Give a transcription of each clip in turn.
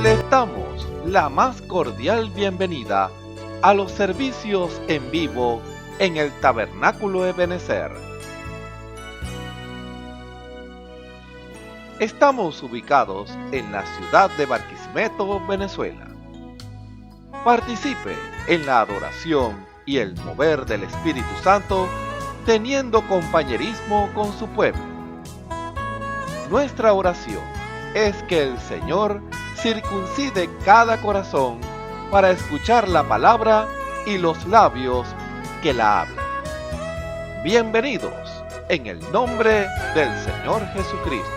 Les damos la más cordial bienvenida a los servicios en vivo en el Tabernáculo Ebenezer. Estamos ubicados en la ciudad de Barquisimeto, Venezuela. Participe en la adoración y el mover del Espíritu Santo, teniendo compañerismo con su pueblo. Nuestra oración es que el Señor circuncide cada corazón para escuchar la palabra y los labios que la hablan. Bienvenidos en el nombre del Señor Jesucristo.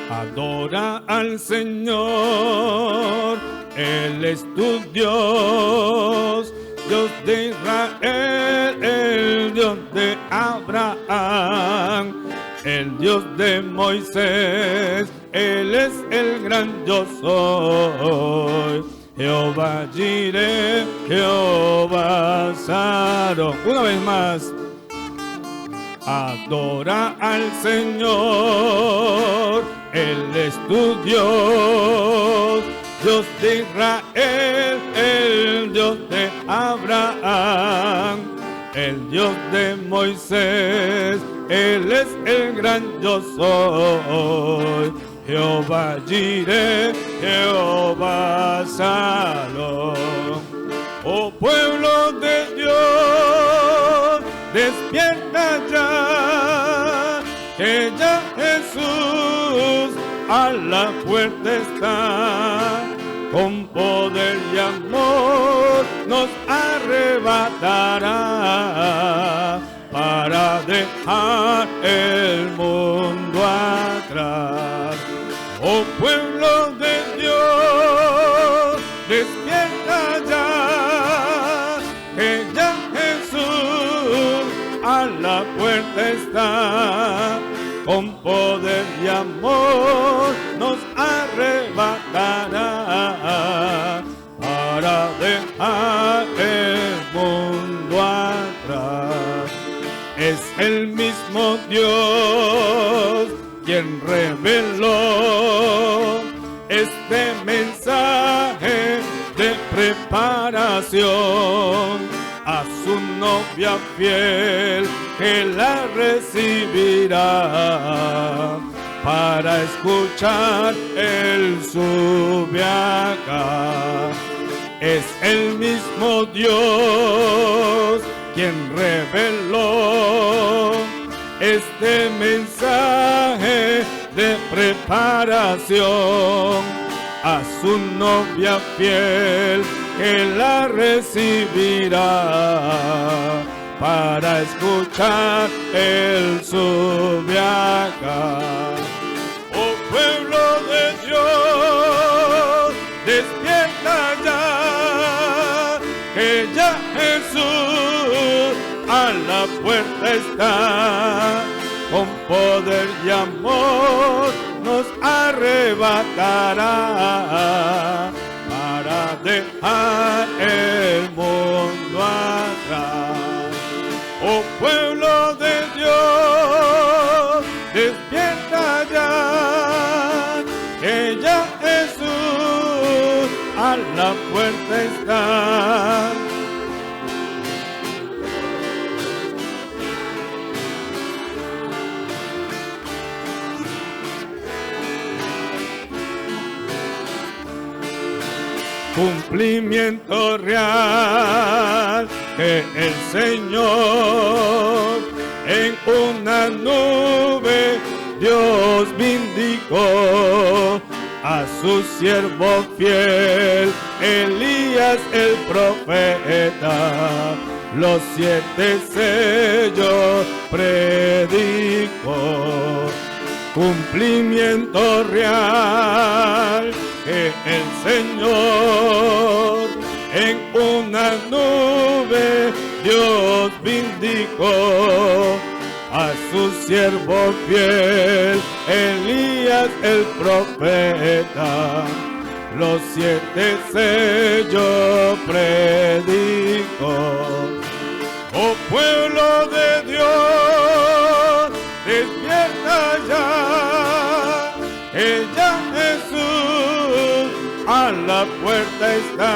Adora al Señor, Él es tu Dios, Dios de Israel, el Dios de Abraham, el Dios de Moisés, Él es el gran yo soy. Jehová Jireh, Jehová Sarón. Una vez más. Adora al Señor, Él es tu Dios, Dios de Israel, el Dios de Abraham, el Dios de Moisés, Él es el gran yo soy. Jehová Jireh, Jehová Salom. Oh pueblo de Dios, despierta ya, que ya Jesús a la puerta está, con poder y amor nos arrebatará, para dejar el mundo atrás. Oh pueblo de Dios, despierta ya, que ya Jesús a la puerta está, con poder y amor nos arrebatará, para dejar el mundo atrás. Es el mismo Dios quien reveló este mensaje de preparación a su novia fiel, que la recibirá. Para escuchar Él sube acá. Es el mismo Dios quien reveló este mensaje de preparación a su novia fiel, que la recibirá. Para escuchar Él sube acá. Oh pueblo de Dios, despierta ya, que ya Jesús a la puerta está, con poder y amor nos arrebatará, para dejar el mundo atrás. Oh pueblo de Dios, despierta ya, que ya Jesús a la puerta está. Cumplimiento real que el Señor en una nube Dios vindicó a su siervo fiel Elías el profeta. Los 7 sellos predicó. Cumplimiento real que el Señor. En una nube Dios vindicó a su siervo fiel, Elías el profeta. Los 7 sellos predicó. Oh pueblo de Dios, despierta ya, que ya Jesús a la puerta está.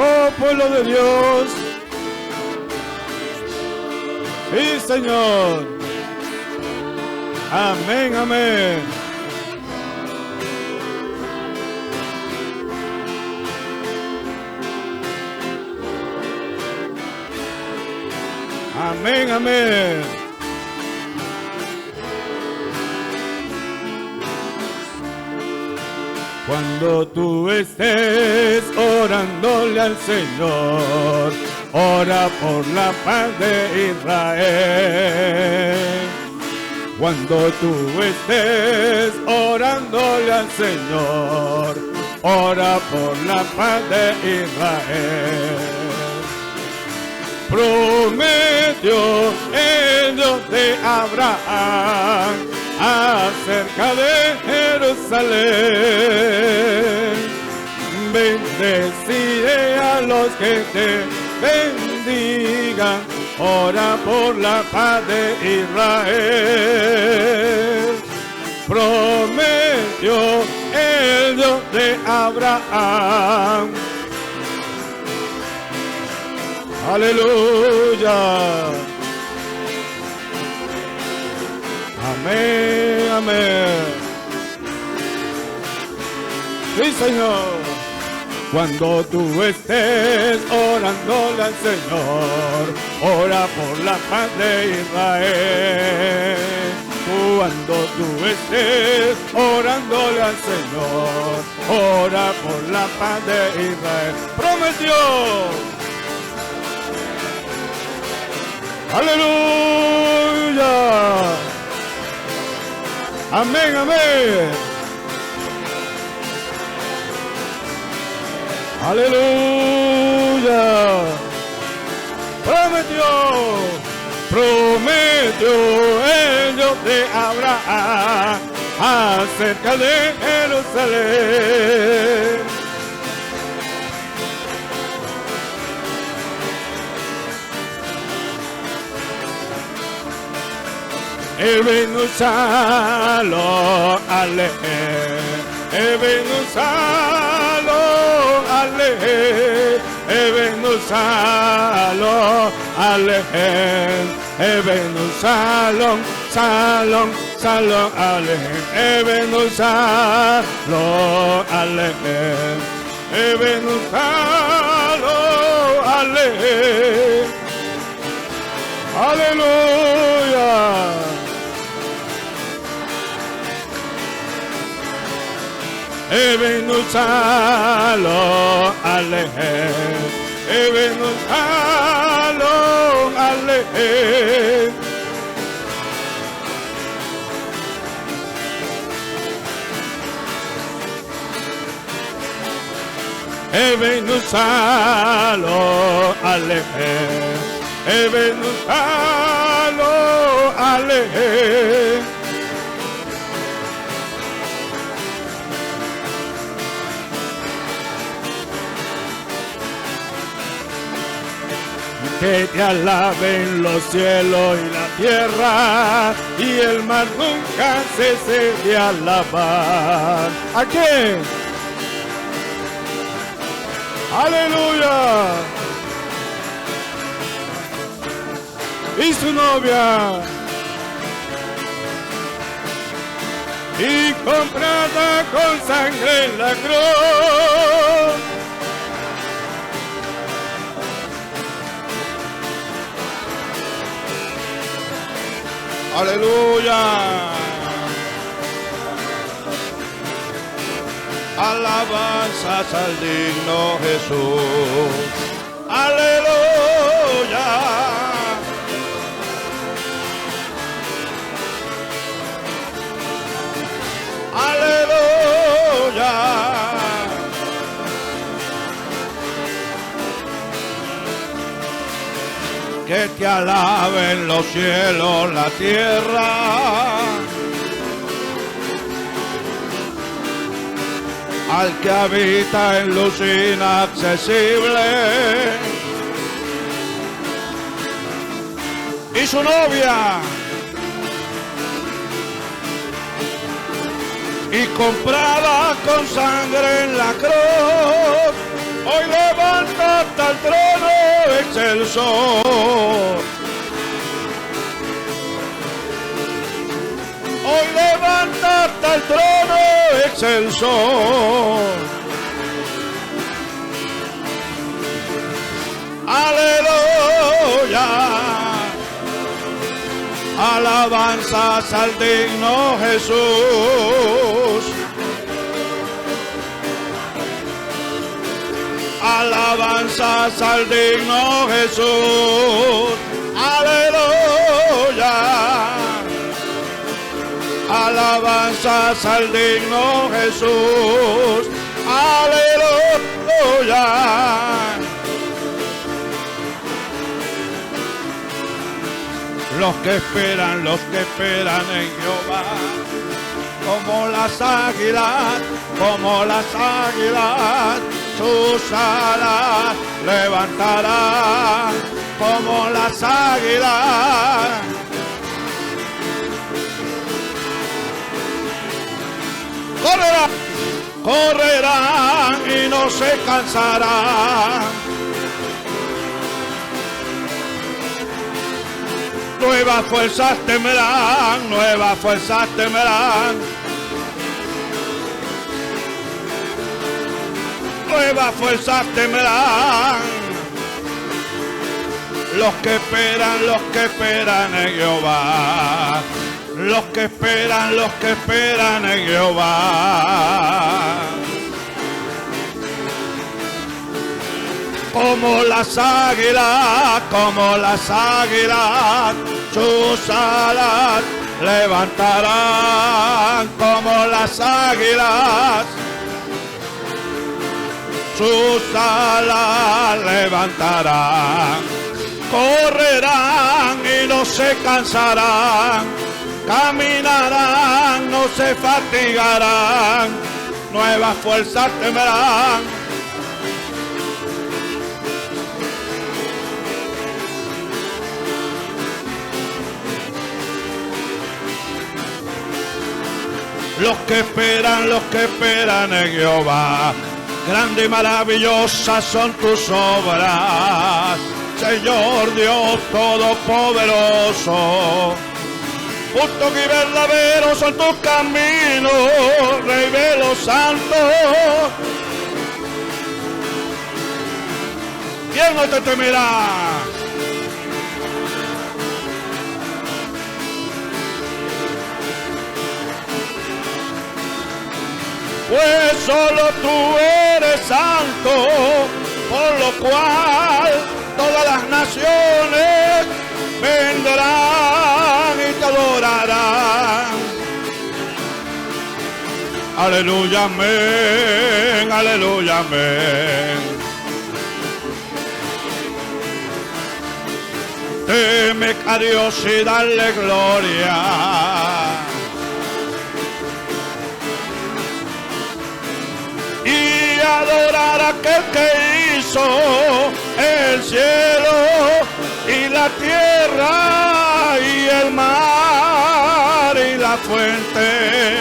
Oh pueblo de Dios, sí Señor, amén, amén. Amén, amén. Cuando tú estés orándole al Señor, ora por la paz de Israel. Cuando tú estés orándole al Señor, ora por la paz de Israel. Prometió el Dios de Abraham acerca de Jerusalén. Bendeciré a los que te bendigan, ora por la paz de Israel. Prometió el Dios de Abraham. Aleluya. Amén, amén. Sí, Señor. Cuando tú estés orándole al Señor, ora por la paz de Israel. Cuando tú estés orándole al Señor, ora por la paz de Israel. Prometió. Aleluya. Amén, amén. Aleluya. Prometió el Dios de Abraham acerca de Jerusalén. Ebenu Shalom Aleichem, Ebenu Shalom Aleichem, Ebenu Shalom Aleichem, Ebenu Shalom, Shalom, Shalom Aleichem, Ebenu Shalom Aleichem, Ebenu Shalom Aleichem. Aleluya. Ebenu Shalom Aleichem, Ebenu Shalom Aleichem. Ebenu Shalom Aleichem, Ebenu Shalom Aleichem. Que te alaben los cielos y la tierra, y el mar nunca cese de alabar. ¿A quién? Aleluya. Y su novia, y comprada con sangre en la cruz. Aleluya. Alabanzas al digno Jesús. Aleluya. que te alaben los cielos, la tierra. Al que habita en luz inaccesible y su novia, y comprada con sangre en la cruz, hoy levántate al trono excelso. Hoy levántate al trono excelso. Aleluya. Alabanzas al digno Jesús. Alabanzas al digno Jesús. Aleluya. Alabanzas al digno Jesús. Aleluya. Los que esperan en Jehová, como las águilas, sus alas levantarán, como las águilas. Correrán y no se cansarán. Nuevas fuerzas tendrán, nuevas fuerzas tendrán. Nuevas fuerzas tendrán. Los que esperan en Jehová. Los que esperan en Jehová. Como las águilas, sus alas levantarán. Como las águilas, sus alas levantarán. Correrán y no se cansarán. Caminarán, no se fatigarán. Nuevas fuerzas tendrán. Los que esperan en Jehová. Grande y maravillosas son tus obras, Señor Dios Todopoderoso. Justos y verdaderos son tus caminos, Rey de los santos. ¿Quién no te temerá? Pues solo tú eres santo, por lo cual todas las naciones vendrán y te adorarán. Aleluya, amén, aleluya, amén. Teme a Dios y dale gloria. Y adorar a aquel que hizo el cielo y la tierra y el mar y la fuente.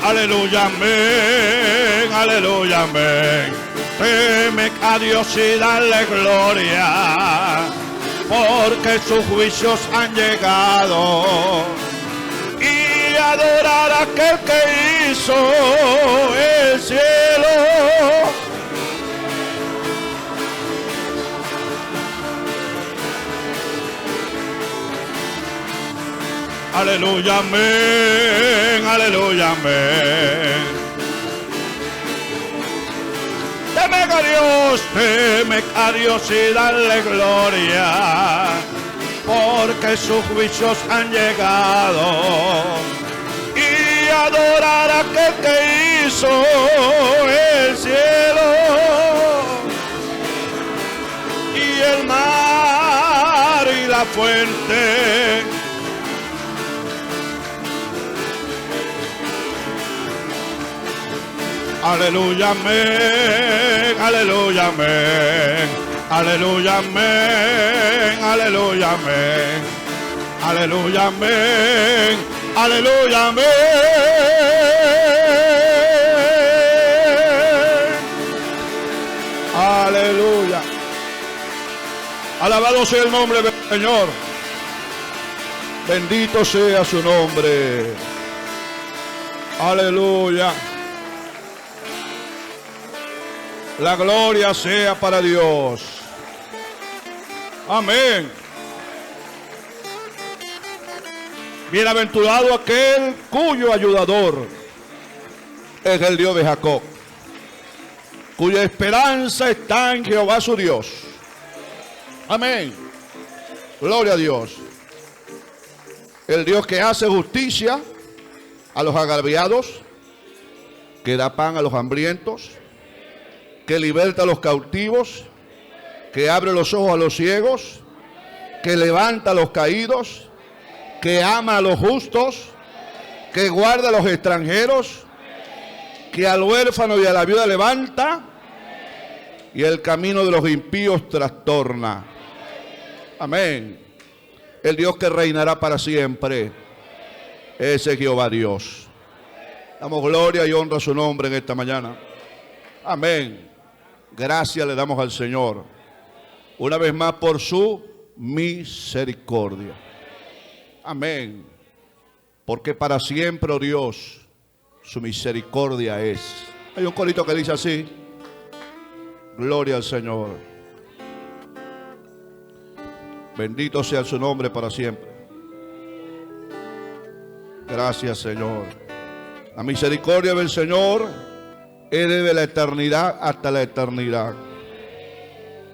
Aleluya, amén, aleluya, amén. Teme a Dios y dale gloria, porque sus juicios han llegado. Y adorar a aquel que hizo el cielo. Aleluya, amén, aleluya, amén. Teme a Dios y dale gloria, porque sus juicios han llegado. Y adorar a aquel que hizo el cielo. fuerte. Aleluya, amén, aleluya, amén, aleluya, amén, aleluya, amén, aleluya, amén, aleluya, amén. Aleluya. Alabado sea el nombre del Señor. Bendito sea su nombre. Aleluya. La gloria sea para Dios. Amén. Bienaventurado aquel cuyo ayudador es el Dios de Jacob, cuya esperanza está en Jehová su Dios. Amén. Gloria a Dios. El Dios que hace justicia a los agraviados, que da pan a los hambrientos, que liberta a los cautivos, que abre los ojos a los ciegos, que levanta a los caídos, que ama a los justos, que guarda a los extranjeros, que al huérfano y a la viuda levanta, y el camino de los impíos trastorna. Amén. El Dios que reinará para siempre, ese es Jehová Dios. Damos gloria y honra a su nombre en esta mañana. Amén. Gracias le damos al Señor una vez más por su misericordia. Amén. Porque para siempre, oh Dios, su misericordia es. Hay un corito que dice así: gloria al Señor. Bendito sea su nombre para siempre. Gracias, Señor. La misericordia del Señor es de la eternidad hasta la eternidad.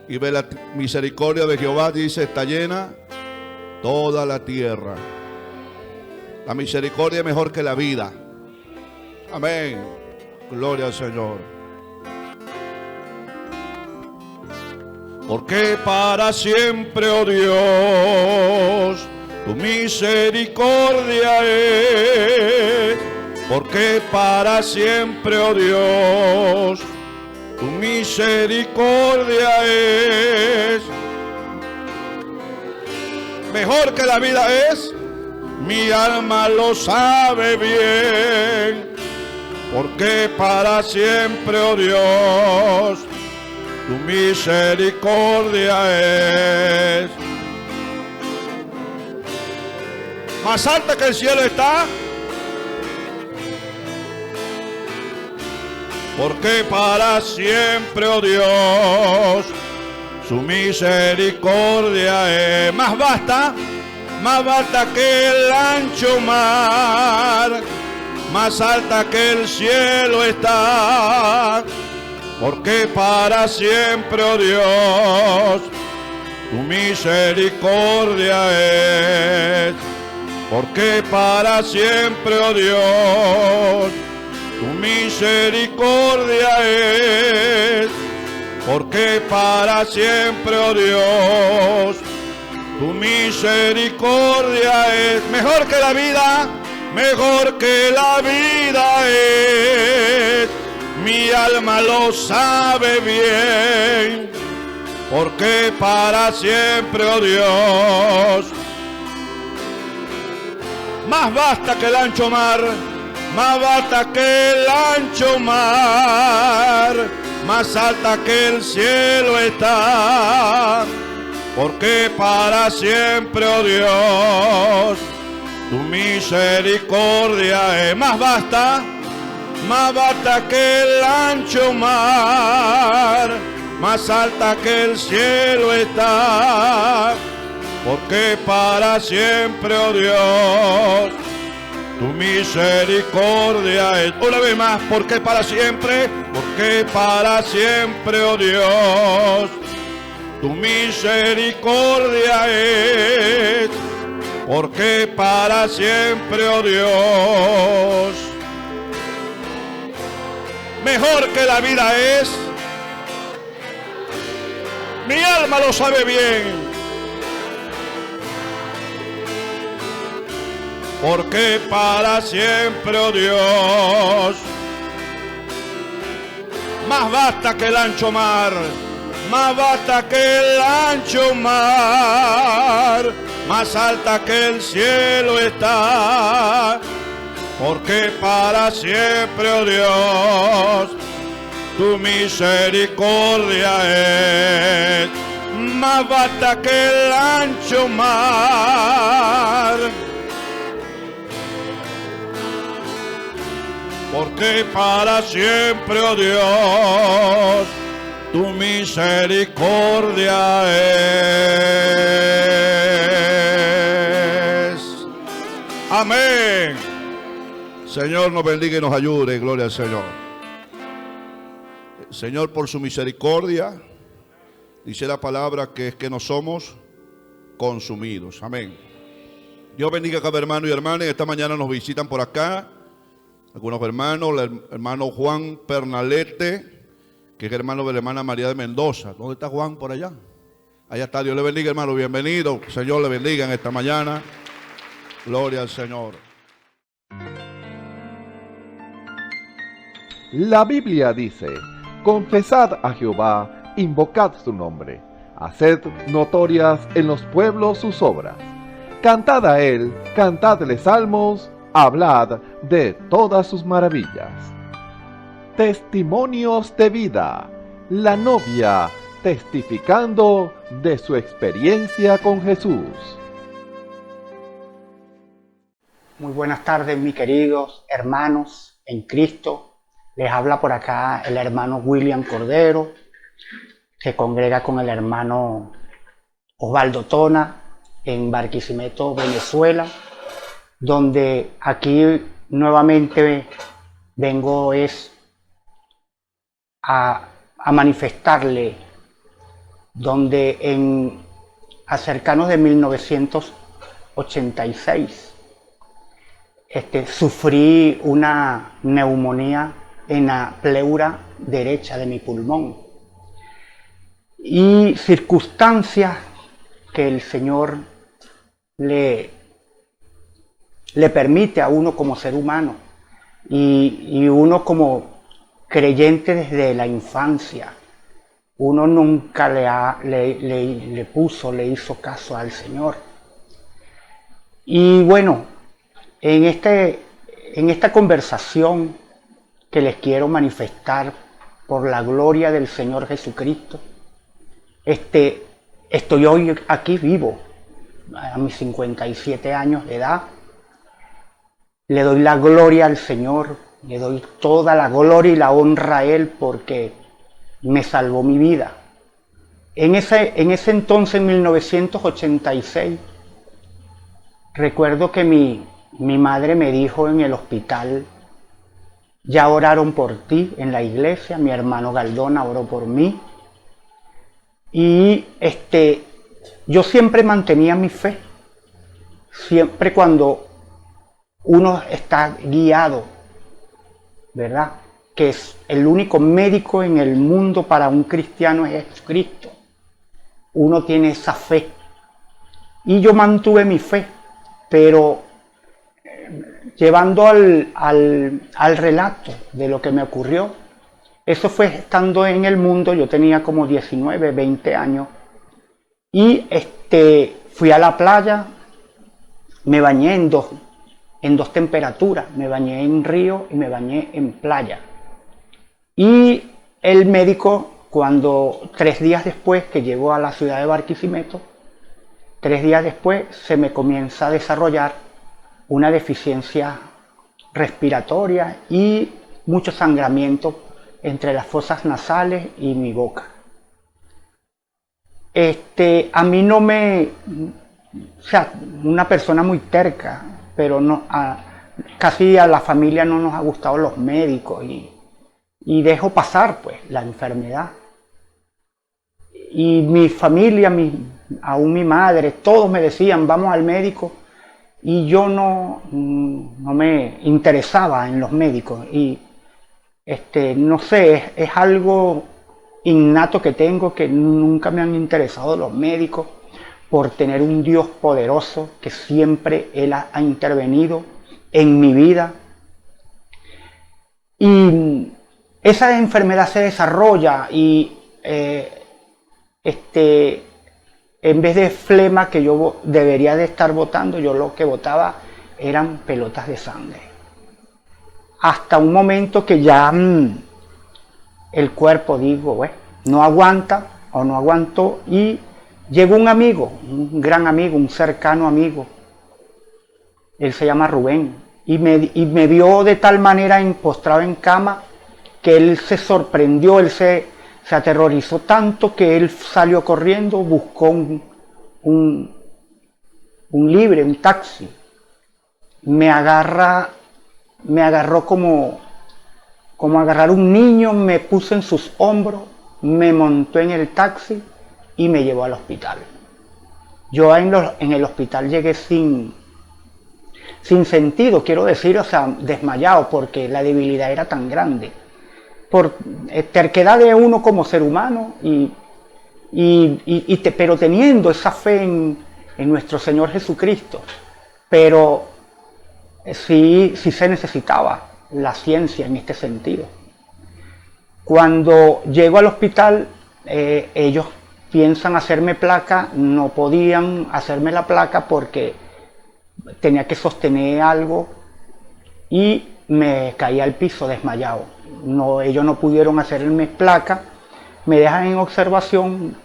Y de la misericordia de Jehová, dice, está llena toda la tierra. La misericordia es mejor que la vida. Amén. Gloria al Señor. Porque para siempre, oh Dios, tu misericordia es. Porque para siempre, oh Dios, tu misericordia es. Mejor que la vida es. Mi alma lo sabe bien. Porque para siempre, oh Dios, tu misericordia es. Más alta que el cielo está. Porque para siempre, oh Dios, su misericordia es. Más vasta que el ancho mar, más alta que el cielo está. Porque para siempre, oh Dios, tu misericordia es. Porque para siempre, oh Dios, tu misericordia es. Porque para siempre, oh Dios, tu misericordia es. Mejor que la vida, mejor que la vida es. Mi alma lo sabe bien. Porque para siempre, oh Dios, más vasta que el ancho mar, más vasta que el ancho mar, más alta que el cielo está. Porque para siempre, oh Dios, tu misericordia es. Más vasta que el ancho mar, más alta que el cielo está. Porque para siempre, oh Dios, tu misericordia es. Una vez más, porque para siempre, oh Dios, tu misericordia es. Porque para siempre, oh Dios, mejor que la vida es. Mi alma lo sabe bien. porque para siempre, oh Dios, más basta que el ancho mar, más basta que el ancho mar, más alta que el cielo está, porque para siempre, oh Dios, tu misericordia es más basta que el ancho mar, porque para siempre, oh Dios, tu misericordia es. Amén. Señor nos bendiga y nos ayude. Gloria al Señor. Señor, por su misericordia, dice la palabra que es que no somos consumidos. Amén. Dios bendiga a cada hermano y hermana. Esta mañana nos visitan por acá algunos hermanos, el hermano Juan Pernalete, que es hermano de la hermana María de Mendoza. ¿Dónde está Juan? Por allá. Allá está. Dios le bendiga, hermano. Bienvenido. Señor le bendiga en esta mañana. Gloria al Señor. La Biblia dice: confesad a Jehová, invocad su nombre, haced notorias en los pueblos sus obras. Cantad a él, cantadle salmos, hablad de todas sus maravillas. Testimonios de vida. La novia testificando de su experiencia con Jesús. Muy buenas tardes, mis queridos hermanos en Cristo. Les habla por acá el hermano William Cordero, que congrega con el hermano Osvaldo Tona en Barquisimeto, Venezuela, donde aquí nuevamente vengo a manifestarle, donde a cercanos de 1986 sufrí una neumonía en la pleura derecha de mi pulmón, y circunstancias que el Señor le permite a uno como ser humano y uno como creyente desde la infancia. Uno nunca le hizo caso al Señor. Y bueno, en esta conversación que les quiero manifestar por la gloria del Señor Jesucristo, estoy hoy aquí vivo, a mis 57 años de edad. Le doy la gloria al Señor, le doy toda la gloria y la honra a Él porque me salvó mi vida. En ese entonces, en 1986, recuerdo que mi madre me dijo en el hospital: ya oraron por ti en la iglesia, mi hermano Galdona oró por mí. Y yo siempre mantenía mi fe. Siempre cuando uno está guiado, ¿verdad? Que es el único médico en el mundo para un cristiano es Jesucristo. Uno tiene esa fe. Y yo mantuve mi fe, pero llevando al relato de lo que me ocurrió, eso fue estando en el mundo. Yo tenía como 19, 20 años, y fui a la playa, me bañé en dos temperaturas, me bañé en río y me bañé en playa. Y el médico, cuando 3 días después que llegó a la ciudad de Barquisimeto, 3 días después se me comienza a desarrollar una deficiencia respiratoria y mucho sangramiento entre las fosas nasales y mi boca. A mí no o sea, una persona muy terca, pero no, casi a la familia no nos ha gustado los médicos, y dejo pasar pues la enfermedad. Y mi familia, aún mi madre, todos me decían: vamos al médico, y yo no me interesaba en los médicos. Y no sé, es algo innato que tengo, que nunca me han interesado los médicos, por tener un Dios poderoso que siempre Él ha intervenido en mi vida. Y esa enfermedad se desarrolla y en vez de flema que yo debería de estar botando, yo lo que botaba eran pelotas de sangre. Hasta un momento que ya el cuerpo, digo, bueno, no aguanta o no aguantó, y llegó un amigo, un gran amigo, un cercano amigo. Él se llama Rubén y me vio de tal manera postrado en cama que él se sorprendió, él se aterrorizó tanto que él salió corriendo, buscó un libre, un taxi. Me agarró como agarrar un niño, me puso en sus hombros, me montó en el taxi y me llevó al hospital. Yo en el hospital llegué sin sentido, quiero decir, o sea, desmayado, porque la debilidad era tan grande. Por terquedad de uno como ser humano, pero teniendo esa fe en nuestro Señor Jesucristo. Pero sí se necesitaba la ciencia en este sentido. Cuando llego al hospital, ellos piensan hacerme placa, no podían hacerme la placa porque tenía que sostener algo y me caí al piso desmayado. Ellos no pudieron hacerme placa, me dejan en observación,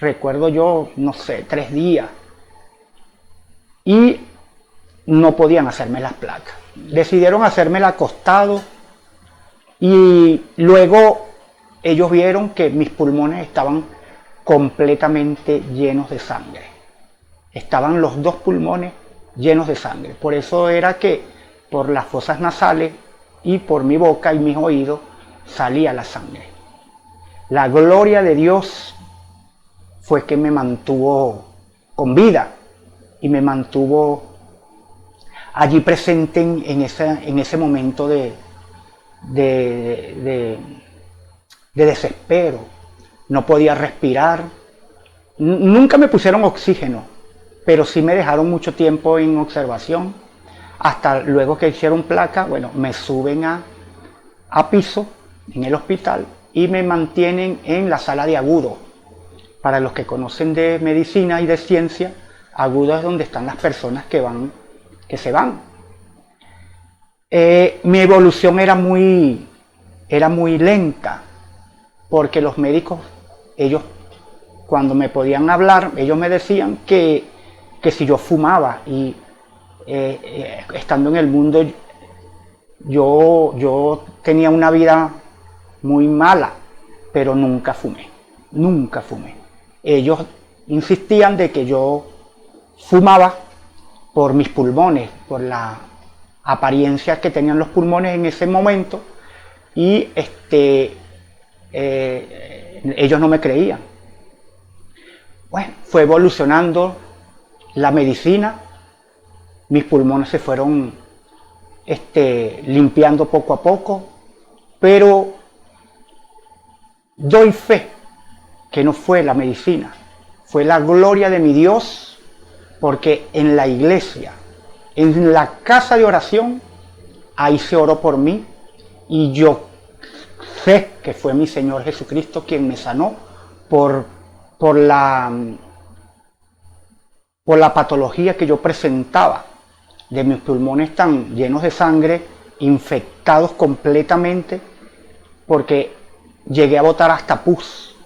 recuerdo yo, no sé, 3 días, y no podían hacerme las placas. Decidieron hacérmela acostado y luego ellos vieron que mis pulmones estaban completamente llenos de sangre. Estaban los 2 pulmones llenos de sangre. Por eso era que por las fosas nasales y por mi boca y mis oídos salía la sangre. La gloria de Dios fue que me mantuvo con vida y me mantuvo allí presente en ese momento de desespero. No podía respirar. Nunca me pusieron oxígeno, pero sí me dejaron mucho tiempo en observación. Hasta luego que hicieron placa, bueno, me suben a piso en el hospital y me mantienen en la sala de agudo. Para los que conocen de medicina y de ciencia, agudo es donde están las personas que se van. Mi evolución era muy lenta, porque los médicos, ellos cuando me podían hablar, ellos me decían que si yo fumaba, y estando en el mundo yo tenía una vida muy mala, pero nunca fumé. Ellos insistían de que yo fumaba por mis pulmones, por la apariencia que tenían los pulmones en ese momento, y ellos no me creían. Bueno, fue evolucionando la medicina, mis pulmones se fueron limpiando poco a poco, pero doy fe que no fue la medicina, fue la gloria de mi Dios, porque en la iglesia, en la casa de oración, ahí se oró por mí, y yo sé que fue mi Señor Jesucristo quien me sanó por la patología que yo presentaba, de mis pulmones tan llenos de sangre, infectados completamente, porque llegué a botar hasta pus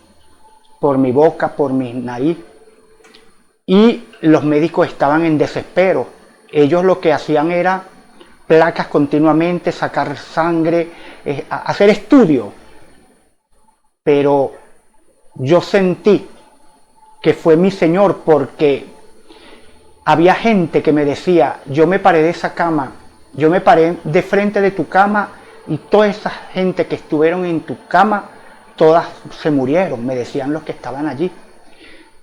por mi boca, por mi nariz, y los médicos estaban en desespero. Ellos lo que hacían era placas continuamente, sacar sangre, hacer estudios, pero yo sentí que fue mi Señor, porque había gente que me decía, yo me paré de esa cama, yo me paré de frente de tu cama, y toda esa gente que estuvieron en tu cama, todas se murieron, me decían los que estaban allí.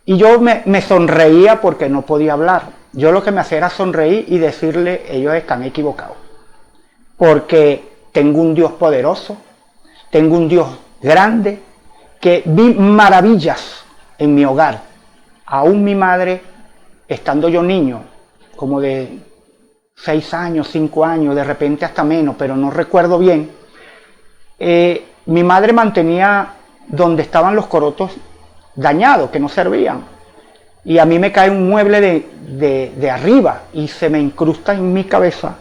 Y yo me sonreía porque no podía hablar. Yo lo que me hacía era sonreír y decirle, ellos están equivocados, porque tengo un Dios poderoso, tengo un Dios grande, que vi maravillas en mi hogar. aún mi madre, estando yo niño, como de 6 años, 5 años, de repente hasta menos, pero no recuerdo bien, mi madre mantenía donde estaban los corotos dañados, que no servían. Y a mí me cae un mueble de arriba y se me incrusta en mi cabeza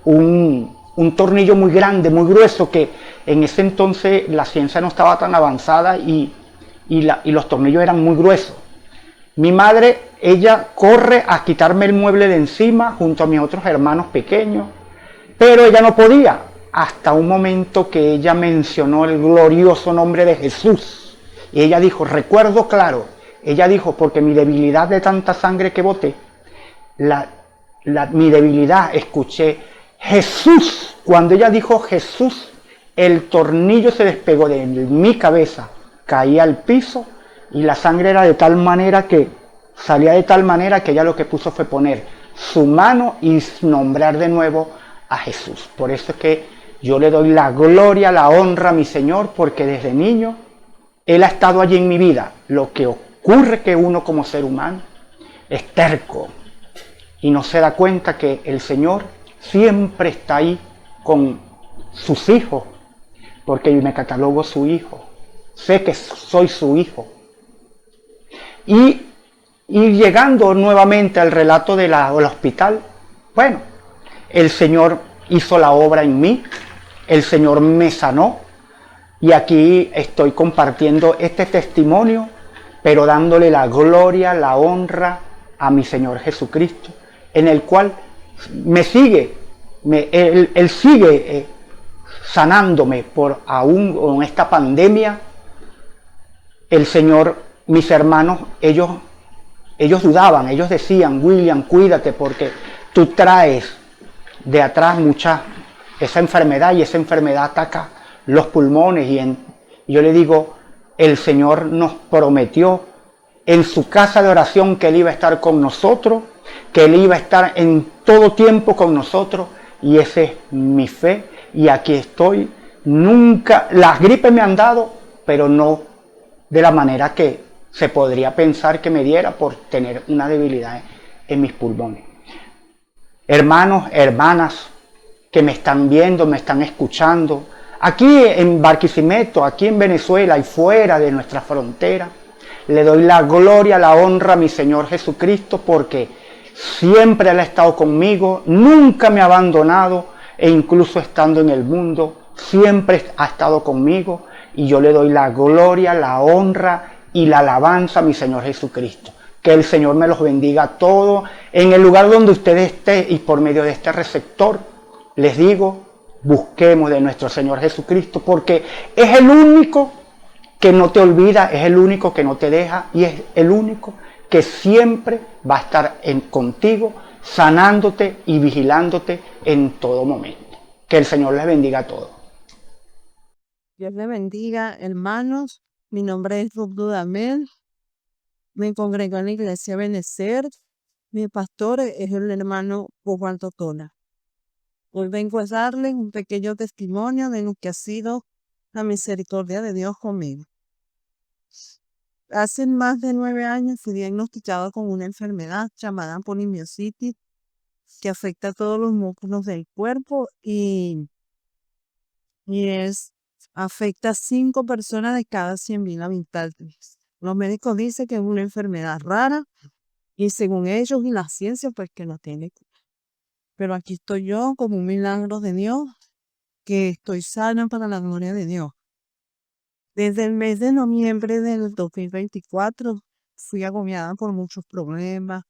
un tornillo muy grande, muy grueso, que en ese entonces la ciencia no estaba tan avanzada y los tornillos eran muy gruesos. Mi madre, ella corre a quitarme el mueble de encima junto a mis otros hermanos pequeños, pero ella no podía, hasta un momento que ella mencionó el glorioso nombre de Jesús. Y ella dijo, recuerdo claro, ella dijo, porque mi debilidad de tanta sangre que boté, mi debilidad, escuché Jesús. Cuando ella dijo Jesús, el tornillo se despegó de mi cabeza, caía al piso y la sangre era de tal manera que, salía de tal manera que ella lo que puso fue poner su mano y nombrar de nuevo a Jesús. Por eso es que yo le doy la gloria, la honra a mi Señor, porque desde niño Él ha estado allí en mi vida. Lo que ocurre que uno como ser humano es terco y no se da cuenta que el Señor siempre está ahí con sus hijos, porque yo me catalogo su hijo, sé que soy su hijo. Y llegando nuevamente al relato del hospital, bueno, el Señor hizo la obra en mí, el Señor me sanó, y aquí estoy compartiendo este testimonio, pero dándole la gloria, la honra a mi Señor Jesucristo, en el cual me sigue, Él sigue sanándome por aún con esta pandemia. El Señor, mis hermanos, ellos dudaban, ellos decían, William, cuídate porque tú traes de atrás esa enfermedad, y esa enfermedad ataca los pulmones. Y yo le digo, el Señor nos prometió en su casa de oración que Él iba a estar con nosotros, que Él iba a estar en todo tiempo con nosotros, y esa es mi fe, y aquí estoy. Nunca, las gripes me han dado, pero no de la manera que se podría pensar que me diera por tener una debilidad en mis pulmones. Hermanos, hermanas que me están viendo, me están escuchando, aquí en Barquisimeto, aquí en Venezuela y fuera de nuestra frontera, le doy la gloria, la honra a mi Señor Jesucristo, porque siempre Él ha estado conmigo, nunca me ha abandonado, e incluso estando en el mundo, siempre ha estado conmigo, y yo le doy la gloria, la honra y la alabanza a mi Señor Jesucristo. Que el Señor me los bendiga a todos, en el lugar donde usted esté, y por medio de este receptor, les digo, busquemos de nuestro Señor Jesucristo, porque es el único que no te olvida, es el único que no te deja, y es el único que siempre va a estar contigo, sanándote y vigilándote en todo momento. Que el Señor les bendiga a todos. Dios les bendiga, hermanos. Mi nombre es Ruth Dudamel. Me congrego en la iglesia Benecer. Mi pastor es el hermano Juan Totona. Hoy vengo a darles un pequeño testimonio de lo que ha sido la misericordia de Dios conmigo. Hace más de 9 años fui diagnosticado con una enfermedad llamada polimiositis, que afecta a todos los músculos del cuerpo y afecta a 5 personas de cada 100.000 habitantes. Los médicos dicen que es una enfermedad rara, y según ellos y la ciencia, pues que no tiene cura. Pero aquí estoy yo como un milagro de Dios, que estoy sana para la gloria de Dios. Desde el mes de noviembre del 2024 fui agobiada por muchos problemas,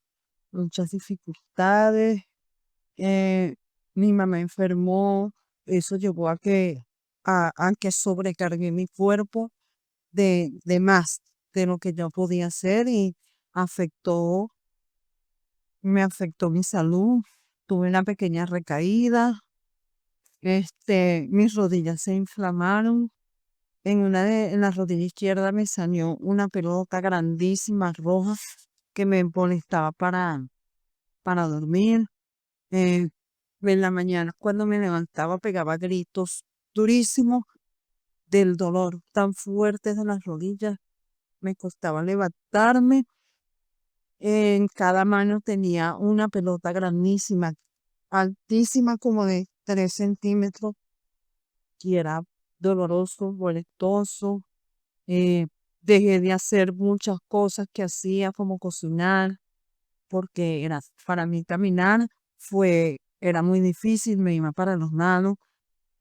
muchas dificultades. Mi mamá enfermó, eso llevó a que sobrecargué mi cuerpo de más de lo que yo podía hacer, y me afectó mi salud. Tuve una pequeña recaída, mis rodillas se inflamaron. En la rodilla izquierda me salió una pelota grandísima roja que me molestaba para dormir. En la mañana, cuando me levantaba, pegaba gritos durísimos del dolor tan fuerte de las rodillas. Me costaba levantarme. En cada mano tenía una pelota grandísima, altísima como de 3 centímetros, y era doloroso, molestoso. Eh, Dejé de hacer muchas cosas que hacía, como cocinar, porque para mí caminar era muy difícil, me iba para los lados.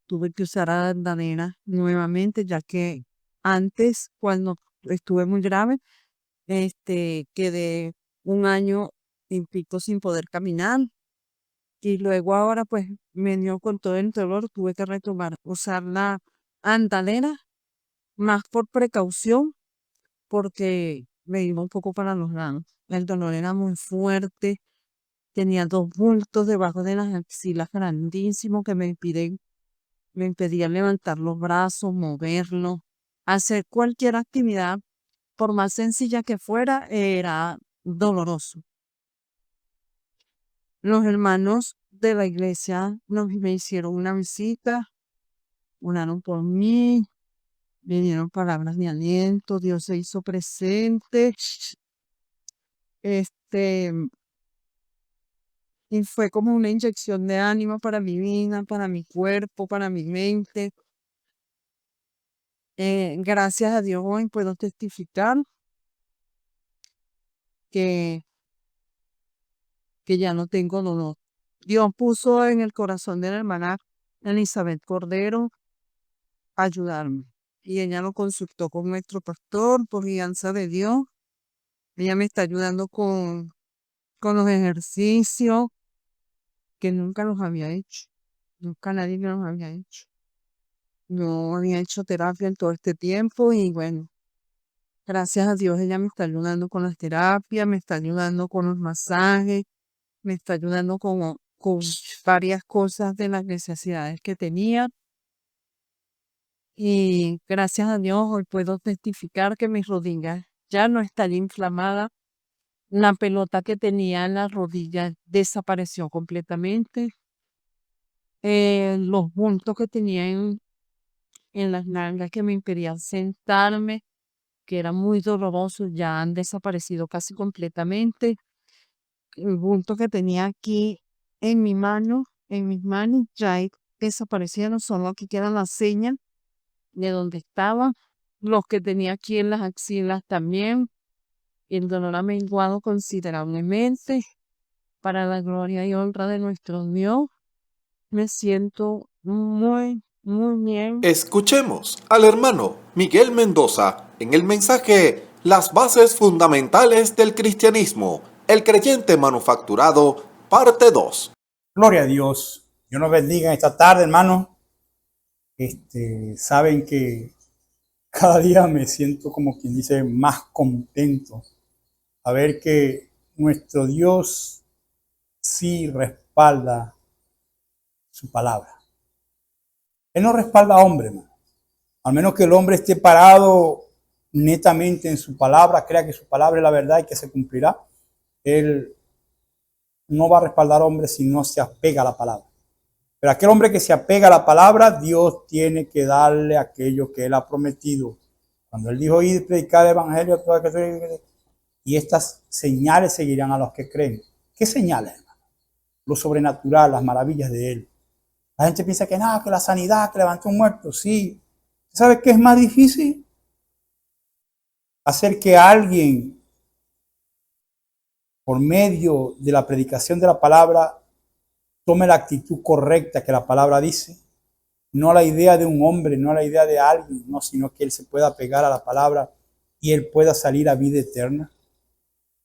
Tuve que usar andadera nuevamente, ya que antes, cuando estuve muy grave, quedé un año y pico sin poder caminar. Y luego ahora pues me dio con todo el dolor, tuve que retomar, usar la andadera, más por precaución, porque me iba un poco para los lados. El dolor era muy fuerte, tenía 2 bultos debajo de las axilas grandísimos que me impedían levantar los brazos, moverlos, hacer cualquier actividad, por más sencilla que fuera, era doloroso. Los hermanos de la iglesia me hicieron una visita, oraron por mí, me dieron palabras de aliento, Dios se hizo presente. Este, y fue como una inyección de ánimo para mi vida, para mi cuerpo, para mi mente. Gracias a Dios hoy puedo testificar que, que ya no tengo dolor. Dios puso en el corazón de la hermana Elizabeth Cordero ayudarme. Y ella lo consultó con nuestro pastor por guianza de Dios. Ella me está ayudando con los ejercicios que nunca los había hecho. Nunca nadie me los había hecho. No había hecho terapia en todo este tiempo y bueno, gracias a Dios ella me está ayudando con las terapias, me está ayudando con los masajes, me está ayudando con varias cosas de las necesidades que tenía. Y gracias a Dios hoy puedo testificar que mis rodillas ya no están inflamadas. La pelota que tenía en las rodillas desapareció completamente. Los bultos que tenía en las nalgas que me impedían sentarme, que era muy doloroso, ya han desaparecido casi completamente. El bulto que tenía aquí en mis manos ya desaparecieron, solo aquí quedan las señas de donde estaba. Los que tenía aquí en las axilas también. El dolor ha menguado considerablemente. Para la gloria y honra de nuestro Dios, me siento muy, muy bien. Escuchemos al hermano Miguel Mendoza en el mensaje Las bases fundamentales del cristianismo, el creyente manufacturado, parte 2. Gloria a Dios. Dios nos bendiga esta tarde, hermanos. Saben que cada día me siento, como quien dice, más contento a ver que nuestro Dios sí respalda su palabra. Él no respalda a hombre, hermano. Al menos que el hombre esté parado netamente en su palabra, crea que su palabra es la verdad y que se cumplirá. Él no va a respaldar a hombre si no se apega a la palabra. Pero aquel hombre que se apega a la palabra, Dios tiene que darle aquello que Él ha prometido. Cuando Él dijo, ir y predicar el evangelio, y estas señales seguirán a los que creen. ¿Qué señales, hermano? Lo sobrenatural, las maravillas de Él. La gente piensa que nada, que la sanidad, que levantó un muerto. Sí. ¿Sabe qué es más difícil? Hacer que alguien, por medio de la predicación de la palabra, tome la actitud correcta que la palabra dice. No la idea de un hombre, no la idea de alguien, no, sino que él se pueda pegar a la palabra y él pueda salir a vida eterna.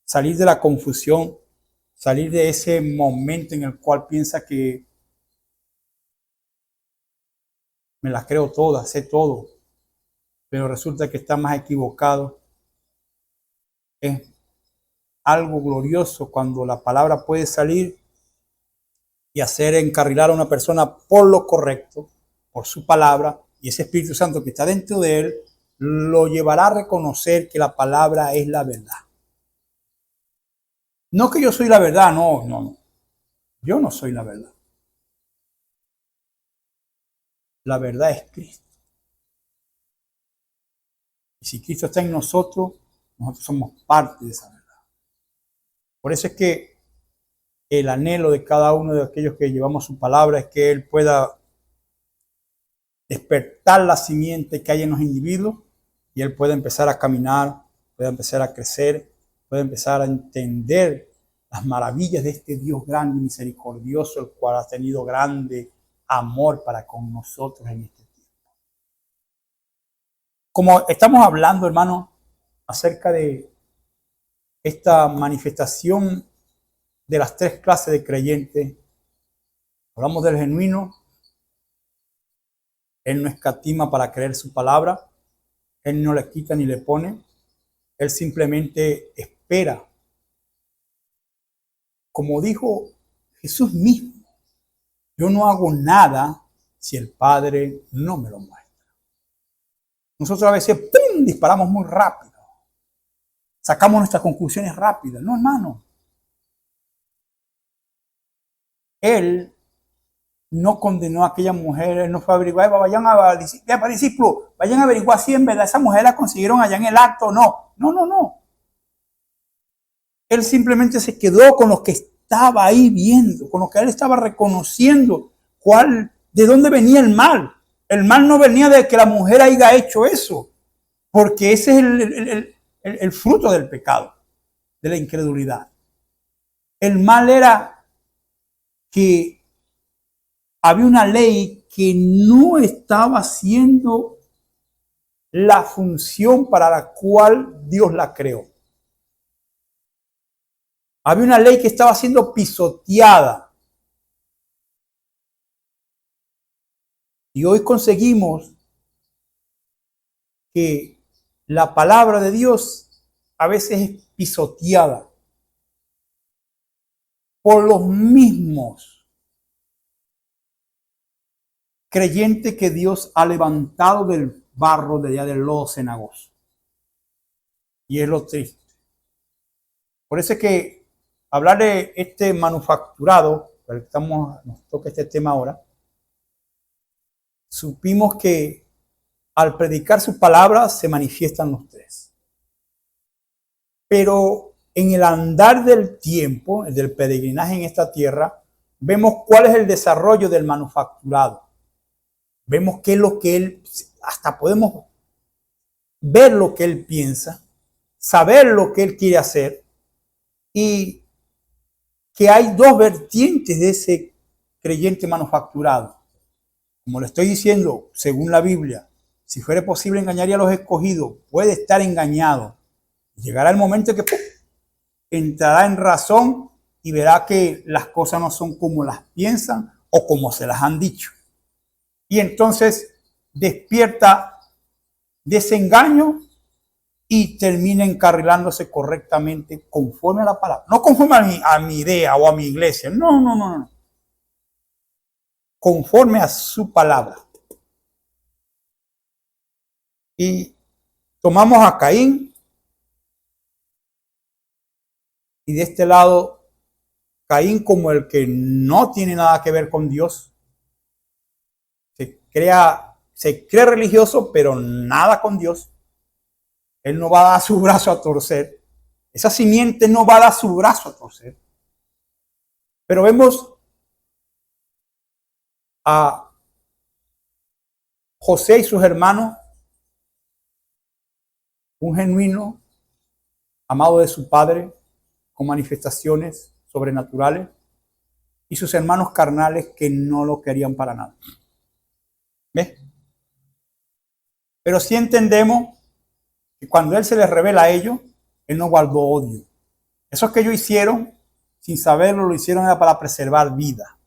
Salir de la confusión, salir de ese momento en el cual piensa que me las creo todas, sé todo, pero resulta que está más equivocado. Es algo glorioso cuando la palabra puede salir y hacer encarrilar a una persona por lo correcto, por su palabra, y ese Espíritu Santo que está dentro de él lo llevará a reconocer que la palabra es la verdad. No que yo soy la verdad, no. Yo no soy la verdad. La verdad es Cristo. Y si Cristo está en nosotros, nosotros somos parte de esa verdad. Por eso es que el anhelo de cada uno de aquellos que llevamos su palabra es que Él pueda despertar la simiente que hay en los individuos y Él pueda empezar a caminar, pueda empezar a crecer, pueda empezar a entender las maravillas de este Dios grande y misericordioso, el cual ha tenido grande amor para con nosotros en este tiempo. Como estamos hablando, hermano, acerca de esta manifestación de las tres clases de creyentes, hablamos del genuino. Él no escatima para creer su palabra, Él no le quita ni le pone, Él simplemente espera. Como dijo Jesús mismo, yo no hago nada si el Padre no me lo muestra. Nosotros a veces ¡pum!, disparamos muy rápido, sacamos nuestras conclusiones rápidas. No, hermano. Él no condenó a aquella mujer, Él no fue a averiguar, vayan a averiguar si en verdad esa mujer la consiguieron allá en el acto o no. No. Él simplemente se quedó con lo que estaba ahí viendo, con lo que Él estaba reconociendo, de dónde venía el mal. El mal no venía de que la mujer haya hecho eso, porque ese es el fruto del pecado, de la incredulidad. El mal era que había una ley que no estaba haciendo la función para la cual Dios la creó. Había una ley que estaba siendo pisoteada. Y hoy conseguimos que la palabra de Dios a veces es pisoteada por los mismos creyentes que Dios ha levantado del barro de allá del lodo cenagoso. Y es lo triste. Por eso es que hablar de este manufacturado, nos toca este tema ahora, supimos que al predicar su palabra se manifiestan los tres. Pero en el andar del tiempo, del peregrinaje en esta tierra, vemos cuál es el desarrollo del manufacturado. Vemos qué es lo que él, hasta podemos ver lo que él piensa, saber lo que él quiere hacer, y que hay dos vertientes de ese creyente manufacturado. Como le estoy diciendo, según la Biblia, si fuera posible engañaría a los escogidos, puede estar engañado. Llegará el momento en que entrará en razón y verá que las cosas no son como las piensan o como se las han dicho. Y entonces despierta desengaño y termina encarrilándose correctamente conforme a la palabra. No conforme a mi idea o a mi iglesia. No. Conforme a su palabra. Y tomamos a Caín. Y de este lado, Caín como el que no tiene nada que ver con Dios. Se cree religioso, pero nada con Dios. Él no va a dar su brazo a torcer. Esa simiente no va a dar su brazo a torcer. Pero vemos a José y sus hermanos, un genuino, amado de su padre, con manifestaciones sobrenaturales, y sus hermanos carnales que no lo querían para nada. ¿Ves? Pero sí entendemos que cuando Él se les revela a ellos, Él no guardó odio. Eso que ellos hicieron, sin saberlo, lo hicieron era para preservar vida.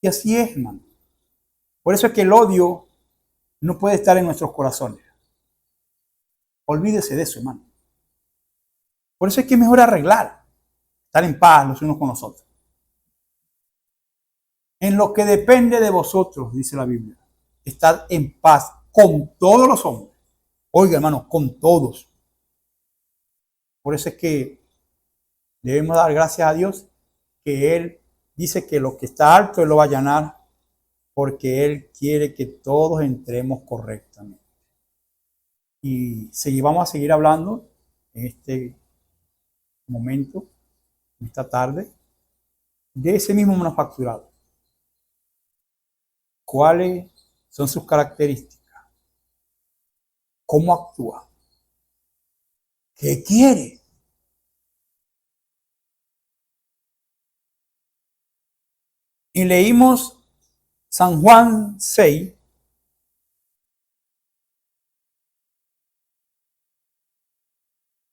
Y así es, hermano. Por eso es que el odio no puede estar en nuestros corazones. Olvídese de eso, hermano. Por eso es que es mejor arreglar, estar en paz los unos con los otros. En lo que depende de vosotros, dice la Biblia, estad en paz con todos los hombres. Oiga, hermano, con todos. Por eso es que debemos dar gracias a Dios que Él dice que lo que está alto Él lo va a allanar, porque Él quiere que todos entremos correctamente. Y vamos a seguir hablando en este momento esta tarde de ese mismo manufacturado. ¿Cuáles son sus características? ¿Cómo actúa? ¿Qué quiere? Y leímos San Juan 6.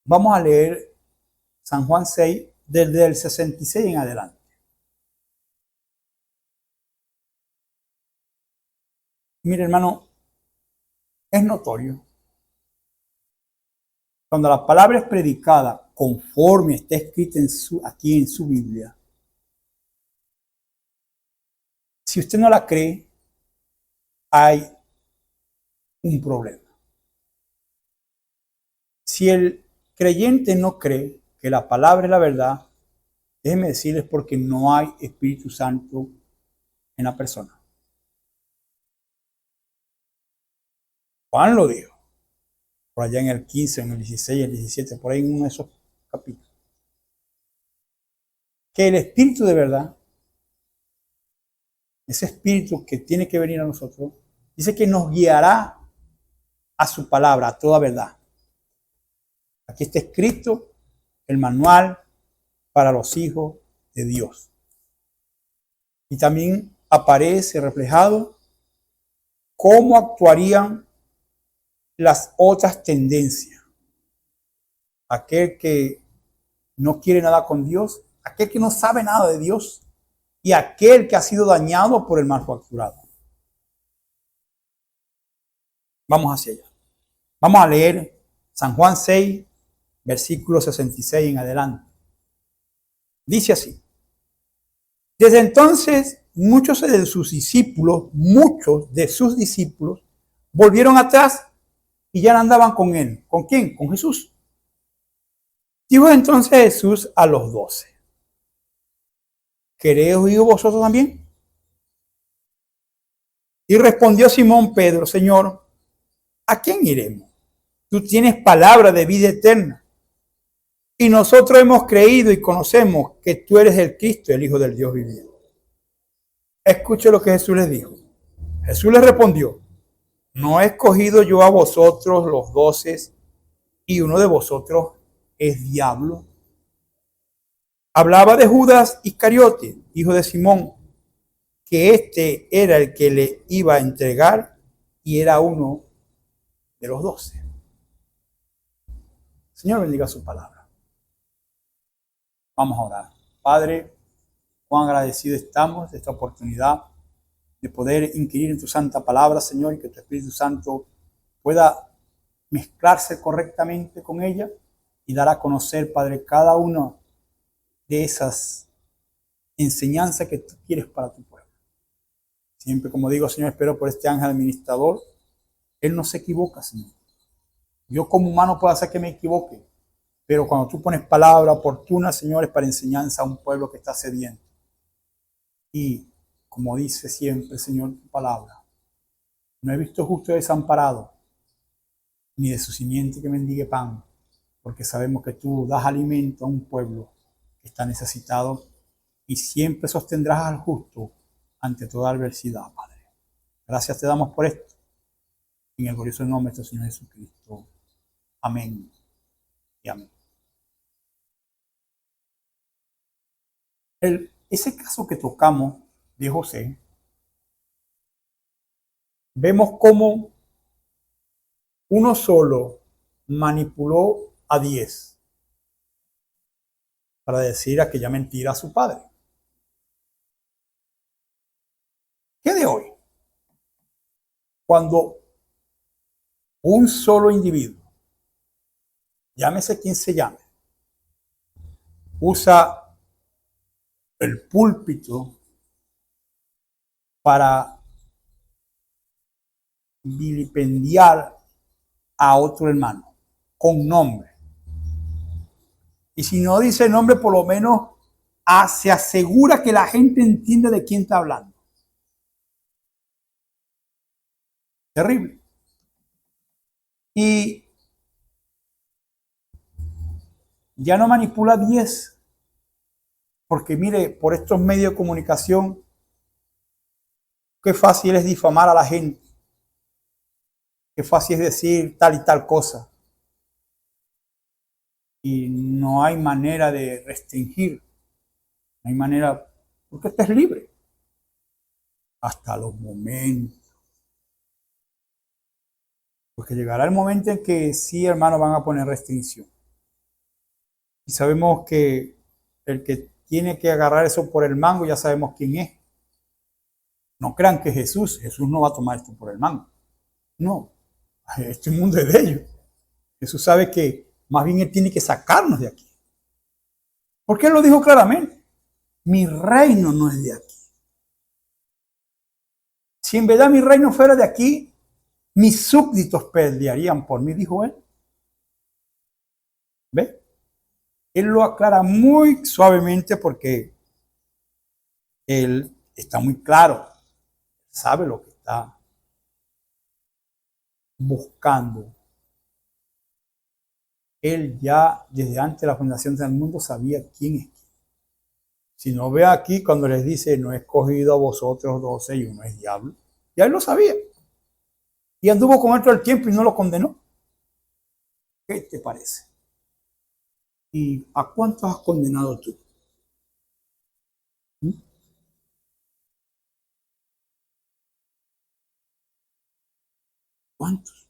Vamos a leer San Juan 6 desde el 66 en adelante. Mire, hermano, es notorio. Cuando la palabra es predicada conforme está escrita aquí en su Biblia, si usted no la cree, hay un problema. Si el creyente no cree que la palabra es la verdad, déjeme decirles porque no hay Espíritu Santo en la persona. Juan lo dijo, por allá en el 15, en el 16, el 17, por ahí en uno de esos capítulos. Que el Espíritu de verdad, ese Espíritu que tiene que venir a nosotros, dice que nos guiará a su palabra, a toda verdad. Aquí está escrito el manual para los hijos de Dios. Y también aparece reflejado cómo actuarían las otras tendencias. Aquel que no quiere nada con Dios, aquel que no sabe nada de Dios y aquel que ha sido dañado por el manufacturado. Vamos hacia allá. Vamos a leer San Juan 6, versículo 66 en adelante. Dice así: desde entonces muchos de sus discípulos volvieron atrás y ya no andaban con él. ¿Con quién? Con Jesús. Dijo entonces Jesús a los 12: ¿queréis oír vosotros también? Y respondió Simón Pedro: Señor, ¿a quién iremos? Tú tienes palabra de vida eterna. Y nosotros hemos creído y conocemos que tú eres el Cristo, el Hijo del Dios viviente. Escuche lo que Jesús les dijo. Jesús les respondió: ¿no he escogido yo a vosotros los 12 y uno de vosotros es diablo? Hablaba de Judas Iscariote, hijo de Simón, que este era el que le iba a entregar y era uno de los 12. Señor, bendiga su palabra. Vamos a orar. Padre, cuán agradecidos estamos de esta oportunidad de poder inquirir en tu santa palabra, Señor, y que tu Espíritu Santo pueda mezclarse correctamente con ella y dar a conocer, Padre, cada una de esas enseñanzas que tú quieres para tu pueblo. Siempre, como digo, Señor, espero por este ángel administrador. Él no se equivoca, Señor. Yo como humano puedo hacer que me equivoque, pero cuando tú pones palabra oportuna, Señor, es para enseñanza a un pueblo que está sediento. Y como dice siempre, Señor, tu palabra, no he visto justo desamparado, ni de su simiente que mendigue pan, porque sabemos que tú das alimento a un pueblo que está necesitado y siempre sostendrás al justo ante toda adversidad, Padre. Gracias te damos por esto. En el glorioso nombre de nuestro Señor Jesucristo. Amén y amén. Ese caso que tocamos de José, vemos cómo uno solo manipuló a 10 para decir aquella mentira a su padre. ¿Qué de hoy? Cuando un solo individuo, llámese quien se llame, usa el púlpito para vilipendiar a otro hermano con nombre. Y si no dice nombre, por lo menos se asegura que la gente entiende de quién está hablando. Terrible. Y ya no manipula 10, Porque mire, por estos medios de comunicación, qué fácil es difamar a la gente. Qué fácil es decir tal y tal cosa. Y no hay manera de restringir. No hay manera, porque usted es libre. Hasta los momentos. Porque llegará el momento en que sí, hermanos, van a poner restricción. Y sabemos que el que tiene que agarrar eso por el mango, ya sabemos quién es. No crean que Jesús no va a tomar esto por el mango. No, este mundo es de ellos. Jesús sabe que más bien Él tiene que sacarnos de aquí. Porque Él lo dijo claramente. Mi reino no es de aquí. Si en verdad mi reino fuera de aquí, mis súbditos pelearían por mí, dijo Él. ¿Ve? Él lo aclara muy suavemente porque Él está muy claro. Sabe lo que está buscando. Él ya desde antes de la fundación del mundo sabía quién es quién. Si no ve aquí cuando les dice, no he escogido a vosotros 12 y uno es diablo. Ya él lo sabía. Y anduvo con él todo el tiempo y no lo condenó. ¿Qué te parece? ¿Y a cuántos has condenado tú? ¿Mm? ¿Cuántos?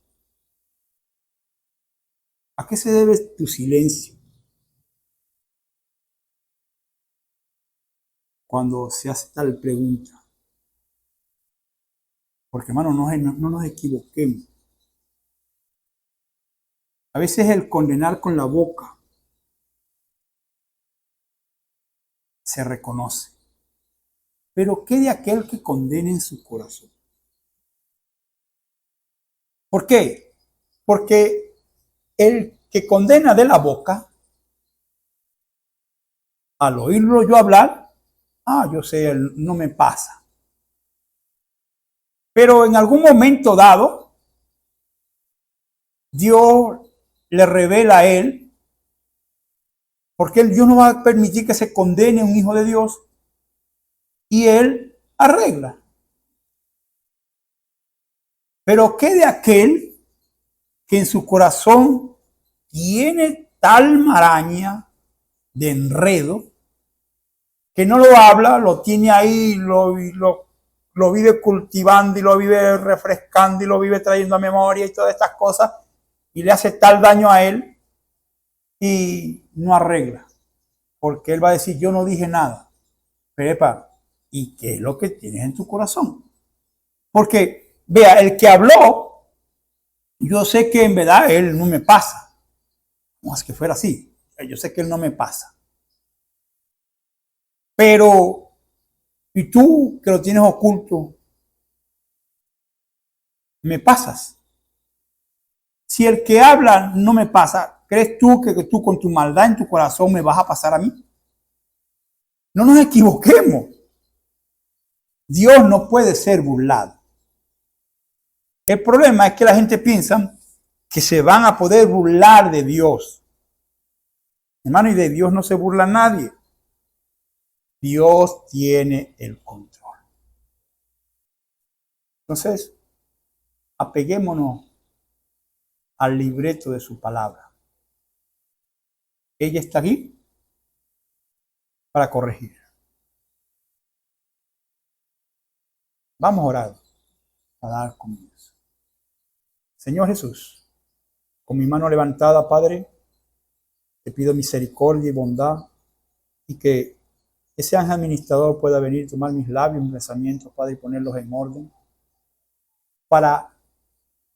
¿A qué se debe tu silencio? Cuando se hace tal pregunta. Porque, hermano, no nos equivoquemos. A veces el condenar con la boca se reconoce. Pero ¿qué de aquel que condena en su corazón? ¿Por qué? Porque el que condena de la boca, al oírlo yo hablar, yo sé, no me pasa. Pero en algún momento dado, Dios le revela a él, porque Dios no va a permitir que se condene un hijo de Dios, y él arregla. Pero ¿qué de aquel que en su corazón tiene tal maraña de enredo que no lo habla, lo tiene ahí, lo vive cultivando y lo vive refrescando y lo vive trayendo a memoria y todas estas cosas y le hace tal daño a él y no arregla? Porque él va a decir, yo no dije nada. Pero, ¿y qué es lo que tienes en tu corazón? Porque, vea, el que habló, yo sé que en verdad él no me pasa. No es que fuera así. Yo sé que él no me pasa. Pero, ¿y tú que lo tienes oculto? ¿Me pasas? Si el que habla no me pasa, ¿crees tú que tú con tu maldad en tu corazón me vas a pasar a mí? No nos equivoquemos. Dios no puede ser burlado. El problema es que la gente piensa que se van a poder burlar de Dios. Hermano, y de Dios no se burla nadie. Dios tiene el control. Entonces, apeguémonos al libreto de su palabra. Ella está aquí para corregir. Vamos a orar para dar comienzo. Señor Jesús, con mi mano levantada, Padre, te pido misericordia y bondad y que ese ángel administrador pueda venir, tomar mis labios, mis pensamientos, Padre, y ponerlos en orden para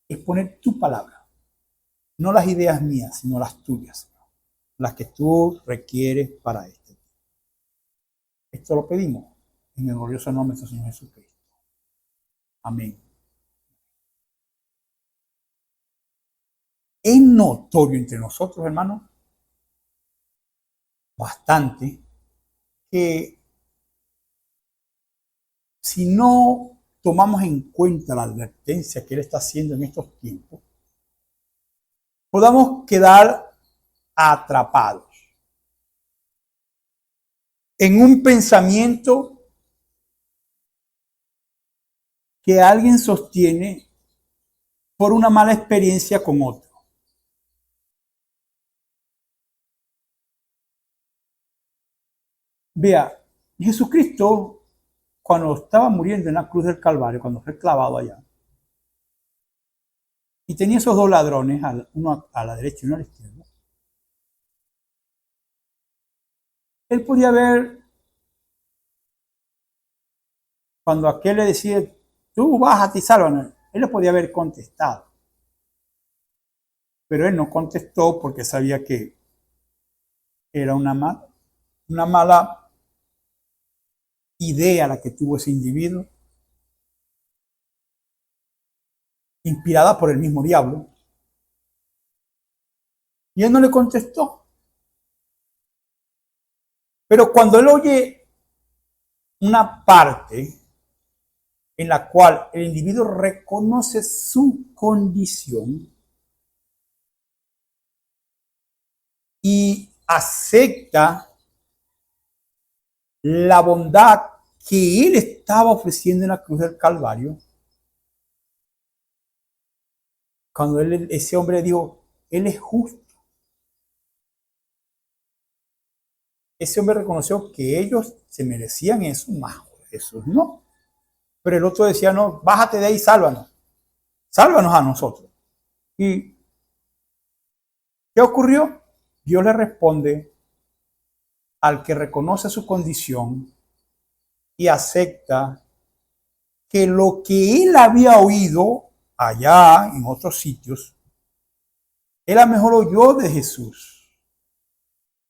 exponer tu palabra. No las ideas mías, sino las tuyas, las que tú requieres para este. Esto lo pedimos en el glorioso nombre de nuestro Señor Jesucristo. Amén. Es notorio entre nosotros, hermanos, bastante, que si no tomamos en cuenta la advertencia que Él está haciendo en estos tiempos, podamos quedar atrapados. en un pensamiento que alguien sostiene por una mala experiencia con otro. Vea, Jesucristo, cuando estaba muriendo en la cruz del Calvario, cuando fue clavado allá, y tenía esos dos ladrones, uno a la derecha y uno a la izquierda, él podía ver, cuando aquel le decía, tú bájate y sálvanos, él le podía haber contestado. Pero él no contestó porque sabía que era una mala idea la que tuvo ese individuo, inspirada por el mismo diablo. Y él no le contestó. Pero cuando él oye una parte en la cual el individuo reconoce su condición y acepta la bondad que él estaba ofreciendo en la cruz del Calvario, cuando ese hombre dijo, él es justo. Ese hombre reconoció que ellos se merecían eso, más Jesús no. Pero el otro decía, no, bájate de ahí, sálvanos. Sálvanos a nosotros. ¿Y qué ocurrió? Dios le responde al que reconoce su condición y acepta que lo que él había oído allá en otros sitios, él a lo mejor oyó de Jesús,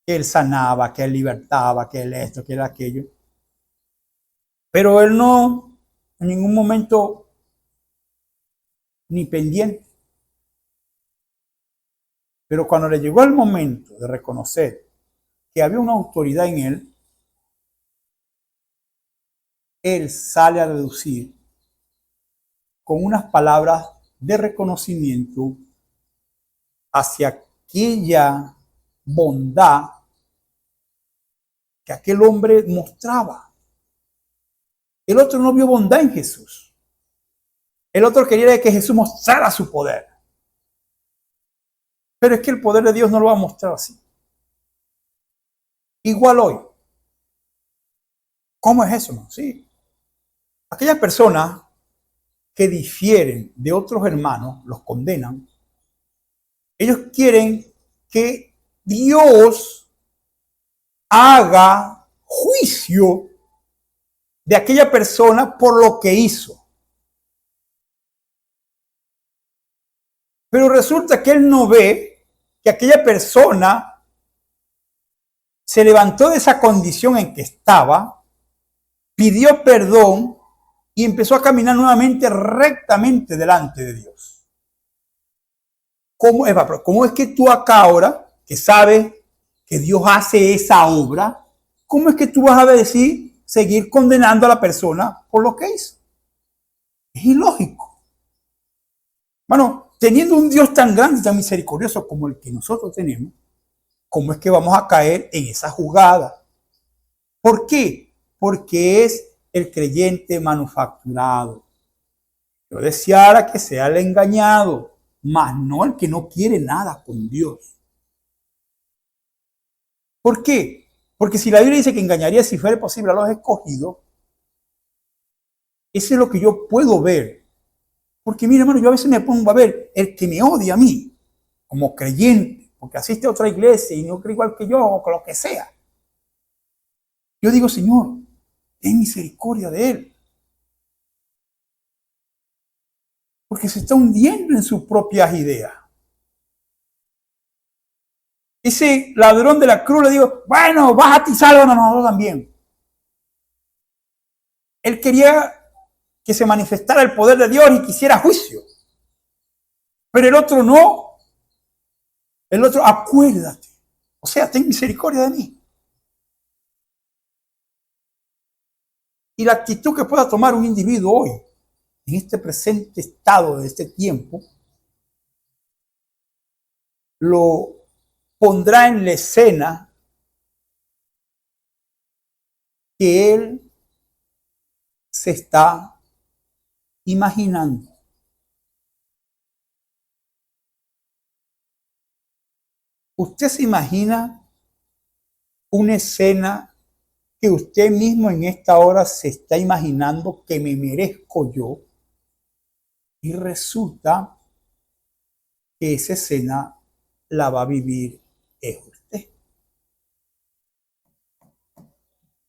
que él sanaba, que él libertaba, que él esto, que él aquello. Pero él no, en ningún momento, ni pendiente. Pero cuando le llegó el momento de reconocer que había una autoridad en él sale a deducir con unas palabras de reconocimiento hacia aquella bondad que aquel hombre mostraba. El otro no vio bondad en Jesús. El otro quería que Jesús mostrara su poder. Pero es que el poder de Dios no lo va a mostrar así. Igual hoy. ¿Cómo es eso? No? Sí. Aquellas personas que difieren de otros hermanos, los condenan. Ellos quieren que Dios haga juicio de aquella persona por lo que hizo. Pero resulta que él no ve que aquella persona se levantó de esa condición en que estaba, pidió perdón y empezó a caminar nuevamente rectamente delante de Dios. ¿Cómo es que tú acá ahora, que sabes que Dios hace esa obra, cómo es que tú vas a decir, seguir condenando a la persona por lo que hizo? Es ilógico. Bueno, teniendo un Dios tan grande y tan misericordioso como el que nosotros tenemos, ¿cómo es que vamos a caer en esa jugada? ¿Por qué? Porque es el creyente manufacturado. Yo deseara que sea el engañado, mas no el que no quiere nada con Dios. ¿Por qué? Porque si la Biblia dice que engañaría si fuera posible a los escogidos, eso es lo que yo puedo ver. Porque mira, hermano, yo a veces me pongo a ver el que me odia a mí, como creyente, porque asiste a otra iglesia y no cree igual que yo, o con lo que sea. Yo digo, Señor, ten misericordia de él. Porque se está hundiendo en sus propias ideas. Ese ladrón de la cruz le digo, bueno, bájate y sálvanos a nosotros también. Él quería que se manifestara el poder de Dios y quisiera juicio. Pero el otro no. El otro, acuérdate. O sea, ten misericordia de mí. Y la actitud que pueda tomar un individuo hoy, en este presente estado de este tiempo, lo pondrá en la escena que él se está imaginando. ¿Usted se imagina una escena que usted mismo en esta hora se está imaginando que me merezco yo? Y resulta que esa escena la va a vivir es usted.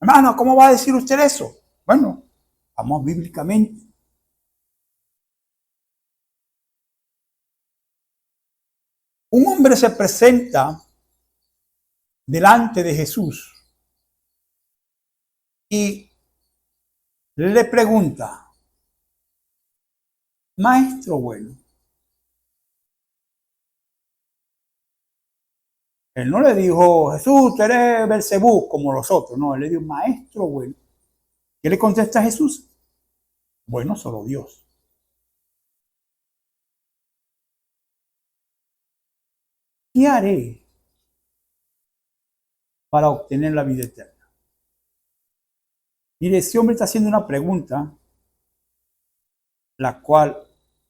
Hermano, ¿cómo va a decir usted eso? Bueno, vamos bíblicamente. Un hombre se presenta delante de Jesús y le pregunta: Maestro bueno. Él no le dijo: Jesús, tú eres Belcebú como los otros. No, él le dijo: Maestro bueno. ¿Qué le contesta a Jesús? Bueno, solo Dios. ¿Qué haré para obtener la vida eterna? Mire, ese hombre está haciendo una pregunta la cual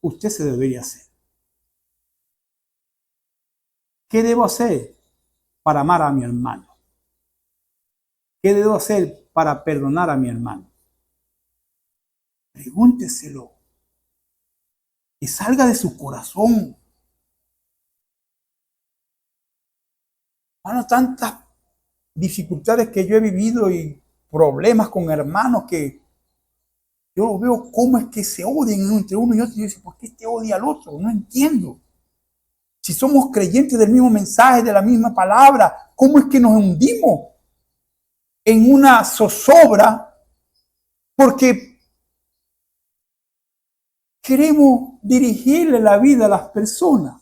usted se debería hacer. ¿Qué debo hacer para amar a mi hermano? ¿Qué debo hacer para perdonar a mi hermano? Pregúnteselo. Que salga de su corazón. Hermano, tantas dificultades que yo he vivido y problemas con hermanos que yo veo cómo es que se odian entre uno y otro. Y yo digo: ¿por qué este odia al otro? No entiendo. Si somos creyentes del mismo mensaje, de la misma palabra, ¿cómo es que nos hundimos en una zozobra porque queremos dirigirle la vida a las personas?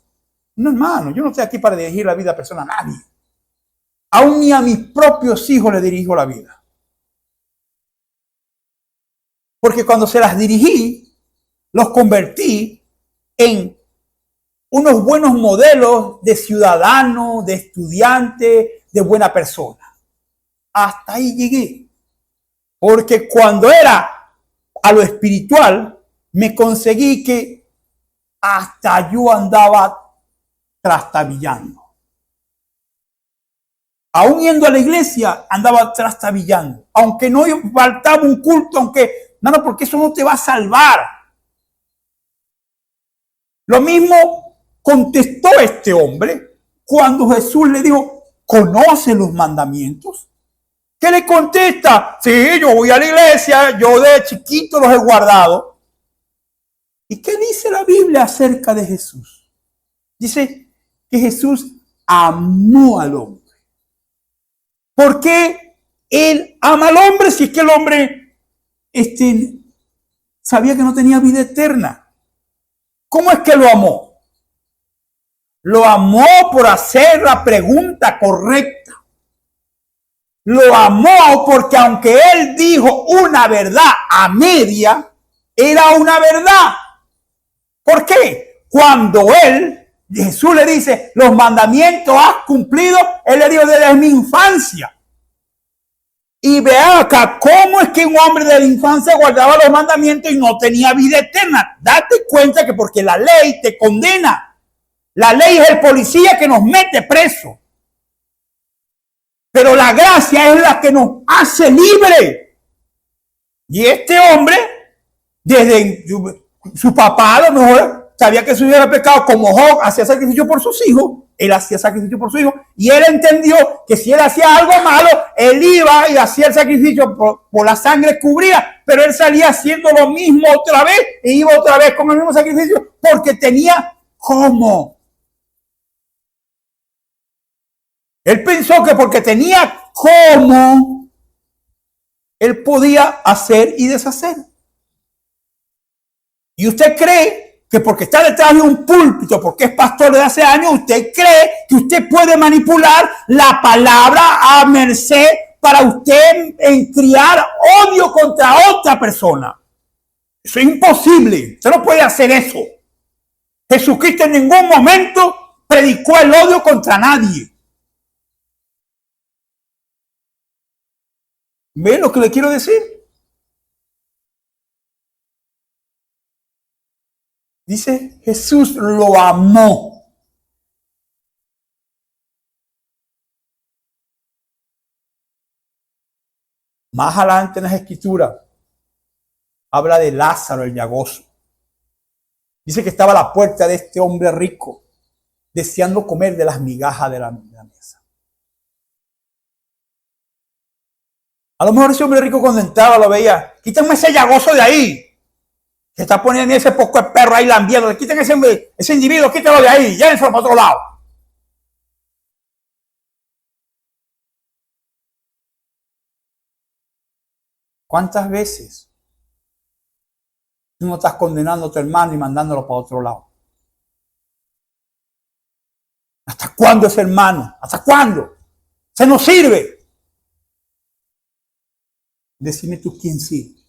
No, hermano, yo no estoy aquí para dirigir la vida a personas, a nadie. Aún ni a mis propios hijos les dirijo la vida. Porque cuando se las dirigí, los convertí en unos buenos modelos de ciudadano, de estudiante, de buena persona. Hasta ahí llegué. Porque cuando era a lo espiritual, me conseguí que hasta yo andaba trastabillando. Aún yendo a la iglesia, andaba trastabillando. Aunque no faltaba un culto, aunque... No, porque eso no te va a salvar. Lo mismo contestó este hombre cuando Jesús le dijo: ¿conoce los mandamientos? ¿Qué le contesta? Sí, yo voy a la iglesia, yo de chiquito los he guardado. ¿Y qué dice la Biblia acerca de Jesús? Dice que Jesús amó al hombre. ¿Por qué él ama al hombre si es que el hombre sabía que no tenía vida eterna? ¿Cómo es que lo amó? Lo amó por hacer la pregunta correcta. Lo amó porque aunque él dijo una verdad a media, era una verdad. ¿Por qué? Cuando Jesús le dice: los mandamientos has cumplido, él le dijo: desde mi infancia. Y vea acá, ¿cómo es que un hombre de la infancia guardaba los mandamientos y no tenía vida eterna? Date cuenta que porque la ley te condena. La ley es el policía que nos mete preso. Pero la gracia es la que nos hace libre. Y este hombre, desde su papá a lo mejor sabía que su hijo era pecado, como Job hacía sacrificio por sus hijos. Él hacía sacrificio por su hijo y él entendió que si él hacía algo malo, él iba y hacía el sacrificio por la sangre, cubría, pero él salía haciendo lo mismo otra vez e iba otra vez con el mismo sacrificio porque tenía cómo. Él pensó que porque tenía cómo, él podía hacer y deshacer. Y usted cree que porque está detrás de un púlpito, porque es pastor de hace años, usted cree que usted puede manipular la palabra a merced para usted criar odio contra otra persona. Eso es imposible. Usted no puede hacer eso. Jesucristo en ningún momento predicó el odio contra nadie. ¿Ven lo que le quiero decir? Dice, Jesús lo amó. Más adelante en las Escrituras habla de Lázaro el llagoso. Dice que estaba a la puerta de este hombre rico, deseando comer de las migajas de la mesa. A lo mejor ese hombre rico cuando entraba lo veía, quítame ese llagoso de ahí, que está poniendo ese poco de perro ahí lambiendo, quiten ese individuo, quítalo de ahí, llévense para otro lado. ¿Cuántas veces tú no estás condenando a tu hermano y mandándolo para otro lado? ¿Hasta cuándo ese hermano? ¿Hasta cuándo? Se nos sirve. Decime tú quién sirve.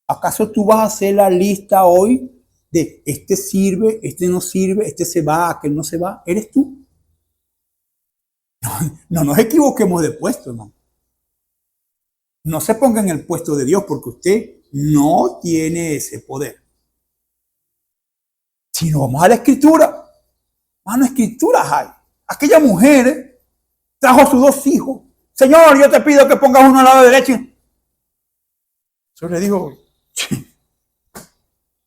¿Acaso tú vas a hacer la lista hoy de este sirve, este no sirve, este se va, aquel no se va? ¿Eres tú? No nos equivoquemos de puesto, hermano. No se ponga en el puesto de Dios porque usted no tiene ese poder. Si no vamos a la Escritura, mano, escrituras hay. Aquella mujer trajo a sus 2 hijos. Señor, yo te pido que pongas uno al lado derecho. Yo le digo,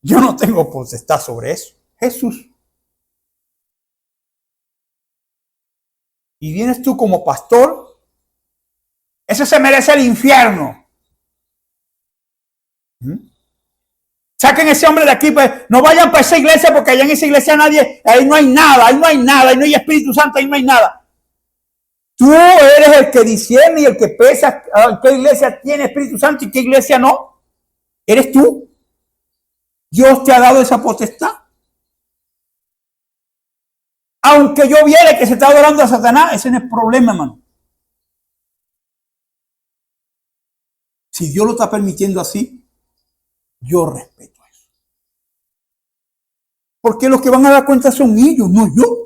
yo no tengo potestad sobre eso. Jesús. Y vienes tú como pastor, ese se merece el infierno. Saquen ese hombre de aquí, pues, no vayan para esa iglesia porque allá en esa iglesia ahí no hay nada, ahí no hay Espíritu Santo, ahí no hay nada. Tú eres el que discierne y el que pesa qué iglesia tiene Espíritu Santo y qué iglesia no. ¿Eres tú? Dios te ha dado esa potestad. Aunque yo viera que se está adorando a Satanás, ese no es problema, hermano. Si Dios lo está permitiendo así, yo respeto eso. Porque los que van a dar cuenta son ellos, no yo.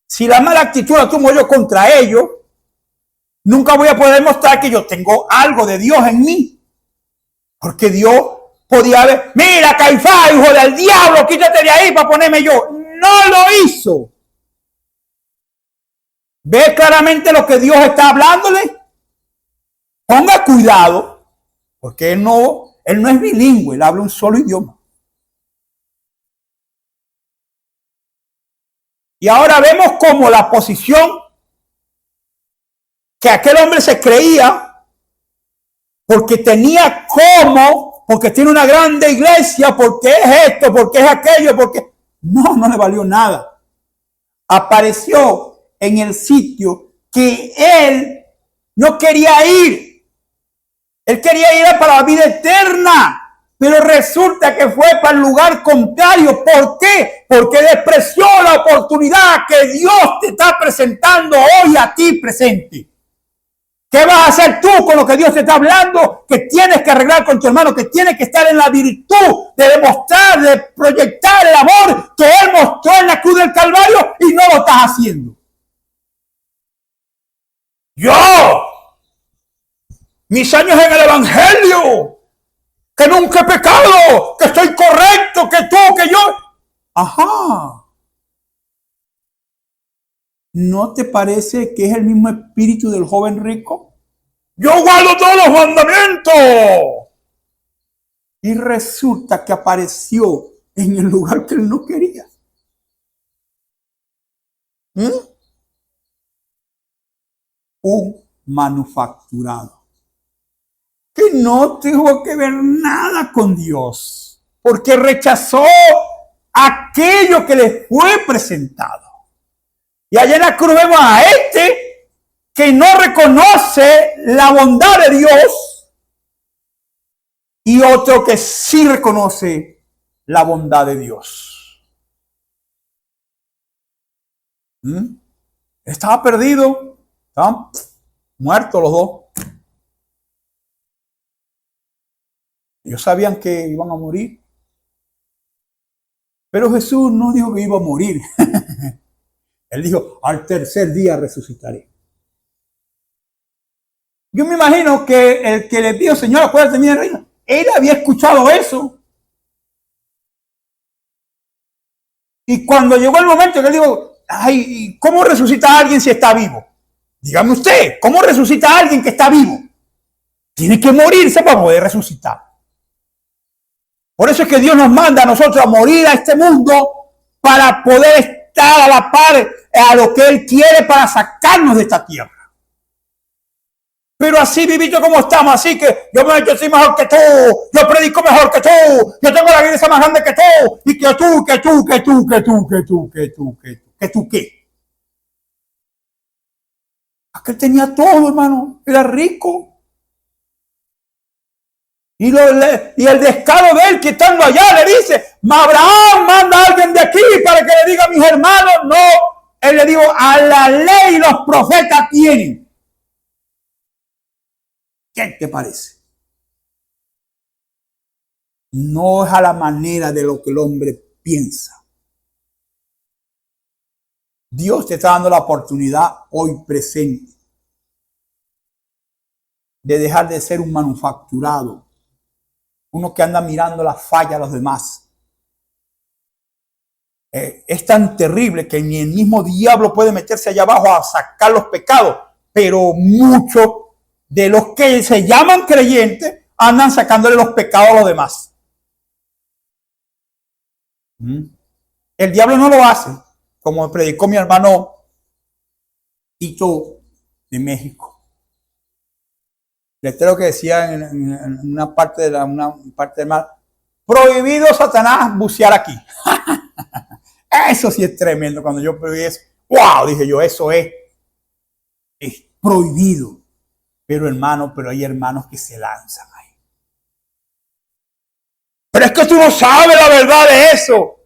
Si la mala actitud la tomo yo contra ellos, nunca voy a poder mostrar que yo tengo algo de Dios en mí. Porque Dios podía ver, mira, Caifás, hijo del diablo, quítate de ahí para ponerme yo. No lo hizo. ¿Ve claramente lo que Dios está hablándole? Ponga cuidado, porque él no es bilingüe, él habla un solo idioma. Y ahora vemos cómo la posición que aquel hombre se creía, porque tenía cómo, porque tiene una grande iglesia, porque es esto, porque es aquello, porque no le valió nada. Apareció en el sitio que él no quería ir. Él quería ir para la vida eterna. Pero resulta que fue para el lugar contrario. ¿Por qué? Porque despreció la oportunidad que Dios te está presentando hoy a ti presente. ¿Qué vas a hacer tú con lo que Dios te está hablando? Que tienes que arreglar con tu hermano, que tienes que estar en la virtud de demostrar, de proyectar el amor que Él mostró en la cruz del Calvario y no lo estás haciendo. Yo, mis años en el Evangelio, que nunca he pecado, que estoy correcto, que tú, que yo. Ajá. ¿No te parece que es el mismo espíritu del joven rico? Yo guardo todos los mandamientos. Y resulta que apareció en el lugar que él no quería. Un manufacturado que no tuvo que ver nada con Dios, porque rechazó aquello que le fue presentado. Y allá en la cruz vemos a este que no reconoce la bondad de Dios y otro que sí reconoce la bondad de Dios. Estaba perdido, estaban muertos los dos. Ellos sabían que iban a morir. Pero Jesús no dijo que iba a morir. Él dijo, al tercer día resucitaré. Yo me imagino que el que le dijo, Señor, acuérdate de mí en el reino, él había escuchado eso. Y cuando llegó el momento que él dijo, ay, ¿cómo resucita a alguien si está vivo? Dígame usted, ¿cómo resucita a alguien que está vivo? Tiene que morirse para poder resucitar. Por eso es que Dios nos manda a nosotros a morir a este mundo para poder estar a la par a lo que Él quiere para sacarnos de esta tierra. Pero así vivito como estamos, así que yo soy mejor que tú, yo predico mejor que tú, yo tengo la iglesia más grande que tú, y que tú, ¿qué? Aquel tenía todo, hermano, era rico. Y el descaro de él que estando allá le dice, Abraham, manda a alguien de aquí para que le diga a mis hermanos, no. Él le dijo, a la ley los profetas tienen. ¿Qué te parece? No es a la manera de lo que el hombre piensa. Dios te está dando la oportunidad hoy presente de dejar de ser un manufacturado, uno que anda mirando la falla a los demás. Es tan terrible que ni el mismo diablo puede meterse allá abajo a sacar los pecados, pero muchos de los que se llaman creyentes andan sacándole los pecados a los demás. El diablo no lo hace, como predicó mi hermano Tito de México. Letrero que decía en una parte del mar, prohibido Satanás bucear aquí. Eso sí es tremendo. Cuando yo prohibí eso, wow, dije yo, eso es prohibido. Pero hermano, hay hermanos que se lanzan ahí. Pero es que tú no sabes la verdad de eso.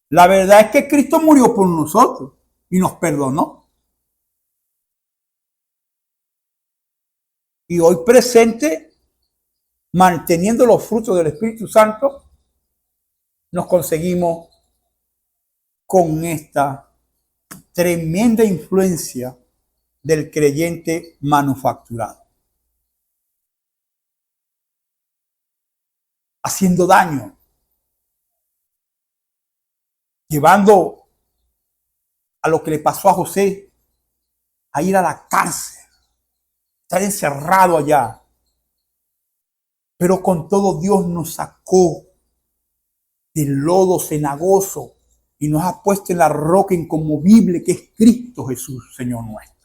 La verdad es que Cristo murió por nosotros y nos perdonó. Y hoy presente, manteniendo los frutos del Espíritu Santo, nos conseguimos con esta tremenda influencia del creyente manufacturado, haciendo daño, llevando a lo que le pasó a José a ir a la cárcel, estar encerrado allá. Pero con todo Dios nos sacó del lodo cenagoso y nos ha puesto en la roca inconmovible que es Cristo Jesús, Señor nuestro.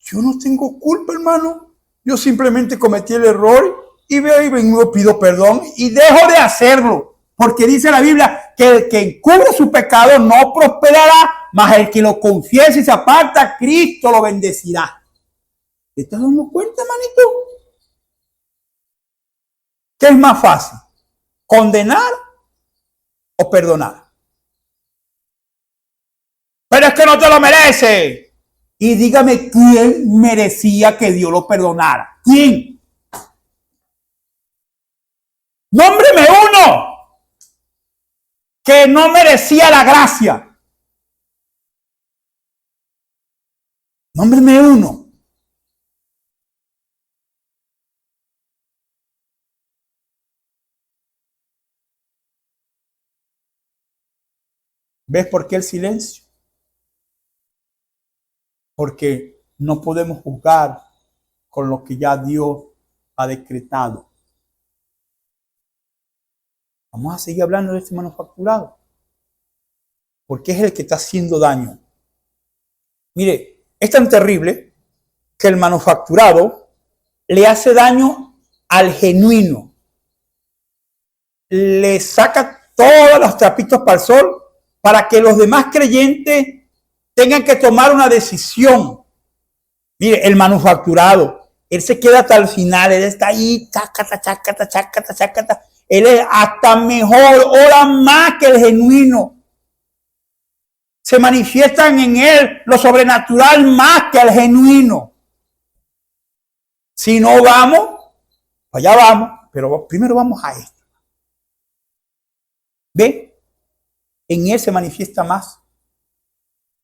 Yo no tengo culpa, hermano. Yo simplemente cometí el error y veo y vengo, pido perdón y dejo de hacerlo. Porque dice la Biblia que el que encubre su pecado no prosperará, mas el que lo confiese y se aparta, Cristo lo bendecirá. ¿Te estás dando cuenta, hermanito? ¿Qué es más fácil? ¿Condenar o perdonar? Pero es que no te lo merece. Y dígame, ¿quién merecía que Dios lo perdonara? ¿Quién? Nómbreme uno que no merecía la gracia. Nómbreme uno. ¿Ves por qué el silencio? Porque no podemos juzgar con lo que ya Dios ha decretado. Vamos a seguir hablando de este manufacturado, porque es el que está haciendo daño. Mire, es tan terrible que el manufacturado le hace daño al genuino. Le saca todos los trapitos para el sol para que los demás creyentes tengan que tomar una decisión. Mire, el manufacturado, él se queda hasta el final, él está ahí, chácata. Él es hasta mejor, ora más que el genuino. Se manifiestan en él lo sobrenatural más que el genuino. Si no vamos, allá vamos, pero primero vamos a esto. ¿Ve? En él se manifiesta más.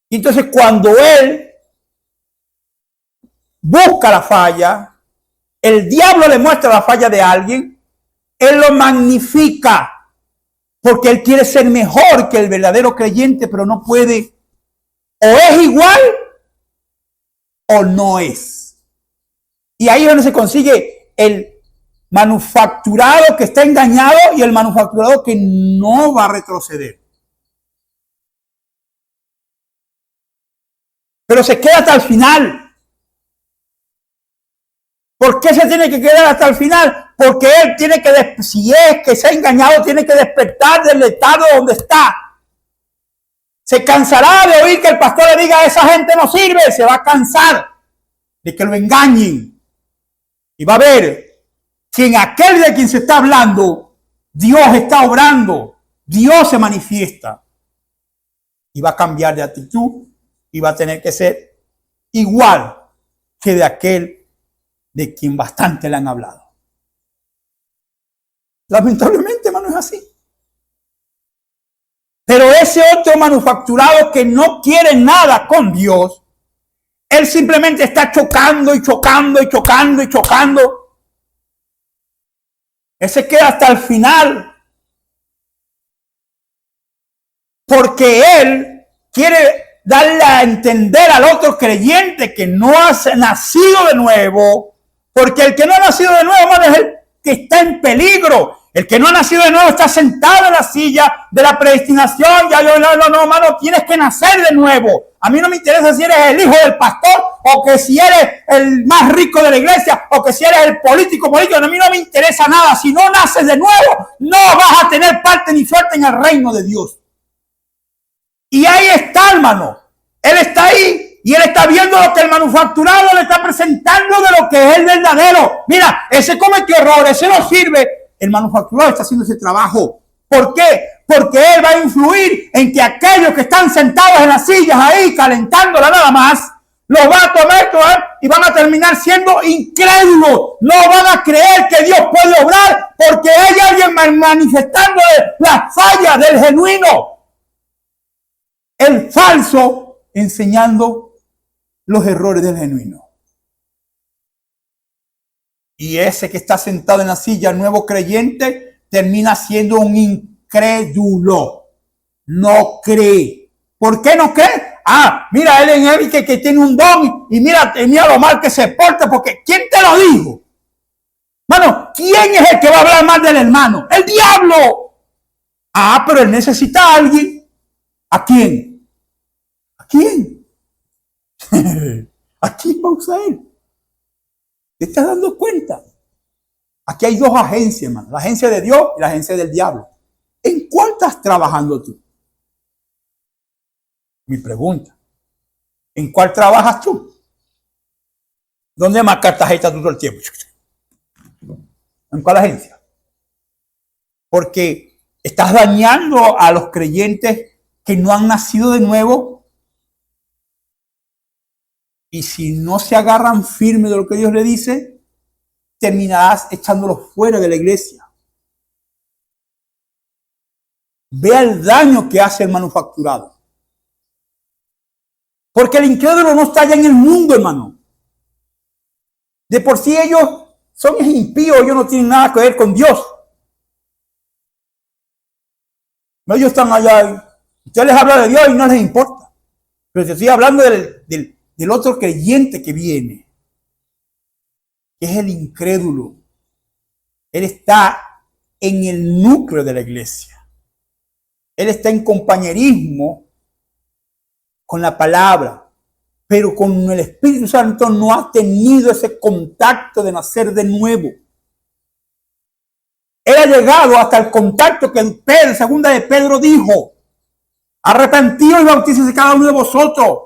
Y entonces cuando él busca la falla, el diablo le muestra la falla de alguien, él lo magnifica porque él quiere ser mejor que el verdadero creyente, pero no puede. O es igual o no es. Y ahí es donde se consigue el manufacturado que está engañado y el manufacturado que no va a retroceder. Pero se queda hasta el final. ¿Por qué se tiene que quedar hasta el final? Porque él tiene que, si es que se ha engañado, tiene que despertar del estado donde está. Se cansará de oír que el pastor le diga: esa gente no sirve. Se va a cansar de que lo engañen. Y va a ver que en aquel de quien se está hablando, Dios está obrando. Dios se manifiesta. Y va a cambiar de actitud y va a tener que ser igual que de aquel de quien bastante le han hablado. Lamentablemente, hermano, es así. Pero ese otro manufacturado que no quiere nada con Dios, él simplemente está chocando y chocando y chocando y chocando. Ese queda hasta el final. Porque él quiere darle a entender al otro creyente que no ha nacido de nuevo. Porque el que no ha nacido de nuevo, hermano, es el que está en peligro. El que no ha nacido de nuevo está sentado en la silla de la predestinación. Ya yo, no, hermano, tienes que nacer de nuevo. A mí no me interesa si eres el hijo del pastor, o que si eres el más rico de la iglesia, o que si eres el político. A mí no me interesa nada. Si no naces de nuevo, no vas a tener parte ni suerte en el reino de Dios. Y ahí está, hermano. Él está ahí. Y él está viendo lo que el manufacturado le está presentando de lo que es el verdadero. Mira, ese cometió error, ese no sirve. El manufacturado está haciendo ese trabajo. ¿Por qué? Porque él va a influir en que aquellos que están sentados en las sillas ahí, calentándola nada más, los va a tomar y van a terminar siendo incrédulos. No van a creer que Dios puede obrar porque hay alguien manifestando las fallas del genuino. El falso enseñando los errores del genuino. Y ese que está sentado en la silla, el nuevo creyente, termina siendo un incrédulo. No cree. ¿Por qué no cree? Mira, él en él que tiene un don y mira lo mal que se porta, porque ¿quién te lo dijo? Mano, ¿quién es el que va a hablar mal del hermano? ¡El diablo! Pero él necesita a alguien. ¿A quién? ¿A quién? ¿A quién va a usar él? ¿Te estás dando cuenta? Aquí hay dos agencias, hermano. La agencia de Dios y la agencia del diablo. ¿En cuál estás trabajando tú? Mi pregunta. ¿En cuál trabajas tú? ¿Dónde marcas tarjeta tú todo el tiempo? ¿En cuál agencia? Porque estás dañando a los creyentes que no han nacido de nuevo. Y si no se agarran firme de lo que Dios le dice, terminarás echándolos fuera de la iglesia. Vea el daño que hace el manufacturado. Porque el incrédulo no está allá en el mundo, hermano. De por sí ellos son impíos, ellos no tienen nada que ver con Dios. Ellos están allá. Usted les habla de Dios y no les importa. Pero te estoy hablando del otro creyente que viene, que es el incrédulo. Él está en el núcleo de la iglesia. Él está en compañerismo con la palabra, pero con el Espíritu Santo no ha tenido ese contacto de nacer de nuevo. Él ha llegado hasta el contacto que Pedro, segunda de Pedro dijo: arrepentidos y bautícese cada uno de vosotros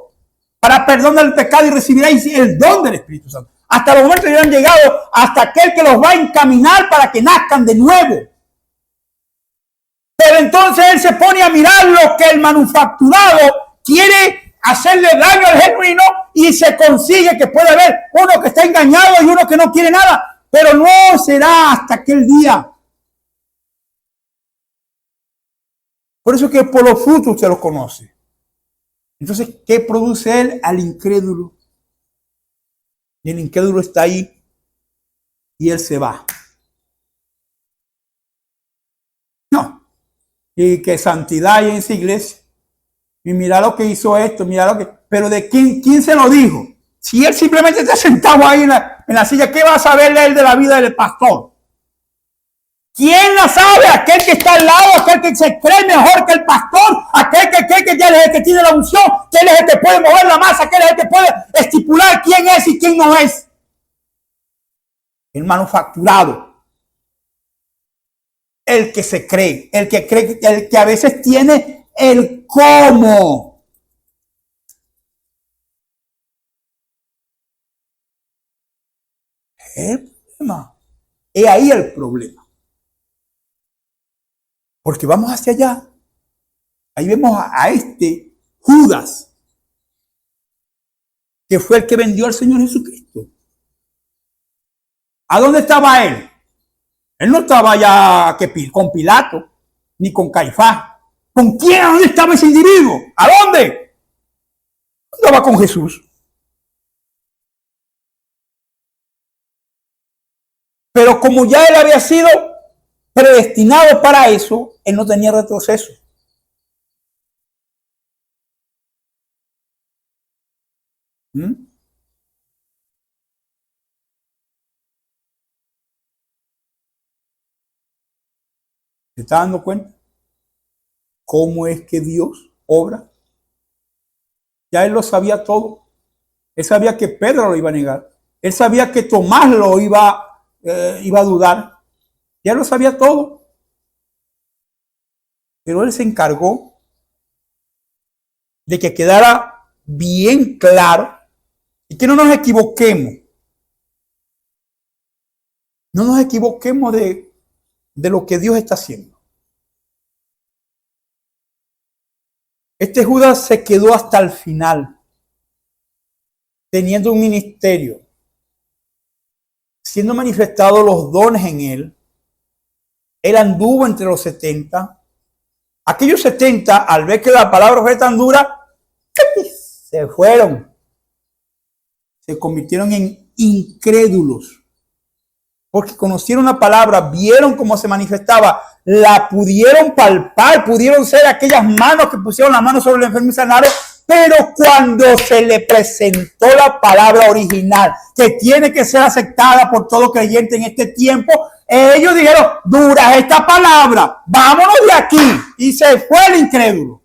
para perdón del pecado y recibiréis el don del Espíritu Santo. Hasta los momentos ya han llegado hasta aquel que los va a encaminar para que nazcan de nuevo. Pero entonces él se pone a mirar lo que el manufacturado quiere hacerle daño al genuino y se consigue que puede haber uno que está engañado y uno que no quiere nada. Pero no será hasta aquel día. Por eso es que por los frutos usted los conoce. Entonces, ¿qué produce él? Al incrédulo. Y el incrédulo está ahí y él se va. No. Y que santidad hay en esa iglesia. Y mira lo que hizo esto, mira lo que... Pero ¿de quién se lo dijo? Si él simplemente está sentado ahí en la silla, ¿qué va a saber él de la vida del pastor? ¿Quién la sabe? Aquel que está al lado, aquel que se cree mejor que el pastor, aquel que ya es el que tiene la unción, que él es el que puede mover la masa, aquel es el que puede estipular quién es y quién no es. El manufacturado. El que se cree, el que a veces tiene el cómo. El problema. Es ahí el problema. Porque vamos hacia allá. Ahí vemos a este Judas, que fue el que vendió al Señor Jesucristo. ¿A dónde estaba él? Él no estaba ya con Pilato, ni con Caifás. ¿Con quién? ¿A dónde estaba ese individuo? ¿A dónde? Estaba con Jesús. Pero como ya él había sido predestinado para eso, él no tenía retroceso. ¿Se está dando cuenta? ¿Cómo es que Dios obra? Ya él lo sabía todo. Él sabía que Pedro lo iba a negar. Él sabía que Tomás lo iba a dudar. Ya lo sabía todo. Pero él se encargó de que quedara bien claro y que no nos equivoquemos. No nos equivoquemos de lo que Dios está haciendo. Este Judas se quedó hasta el final, teniendo un ministerio, siendo manifestados los dones en él. Él anduvo entre los 70. Aquellos 70, al ver que la palabra fue tan dura, se fueron. Se convirtieron en incrédulos. Porque conocieron la palabra, vieron cómo se manifestaba, la pudieron palpar, pudieron ser aquellas manos que pusieron las manos sobre el enfermo y sanaron. Pero cuando se le presentó la palabra original, que tiene que ser aceptada por todo creyente en este tiempo, ellos dijeron, dura esta palabra, vámonos de aquí. Y se fue el incrédulo.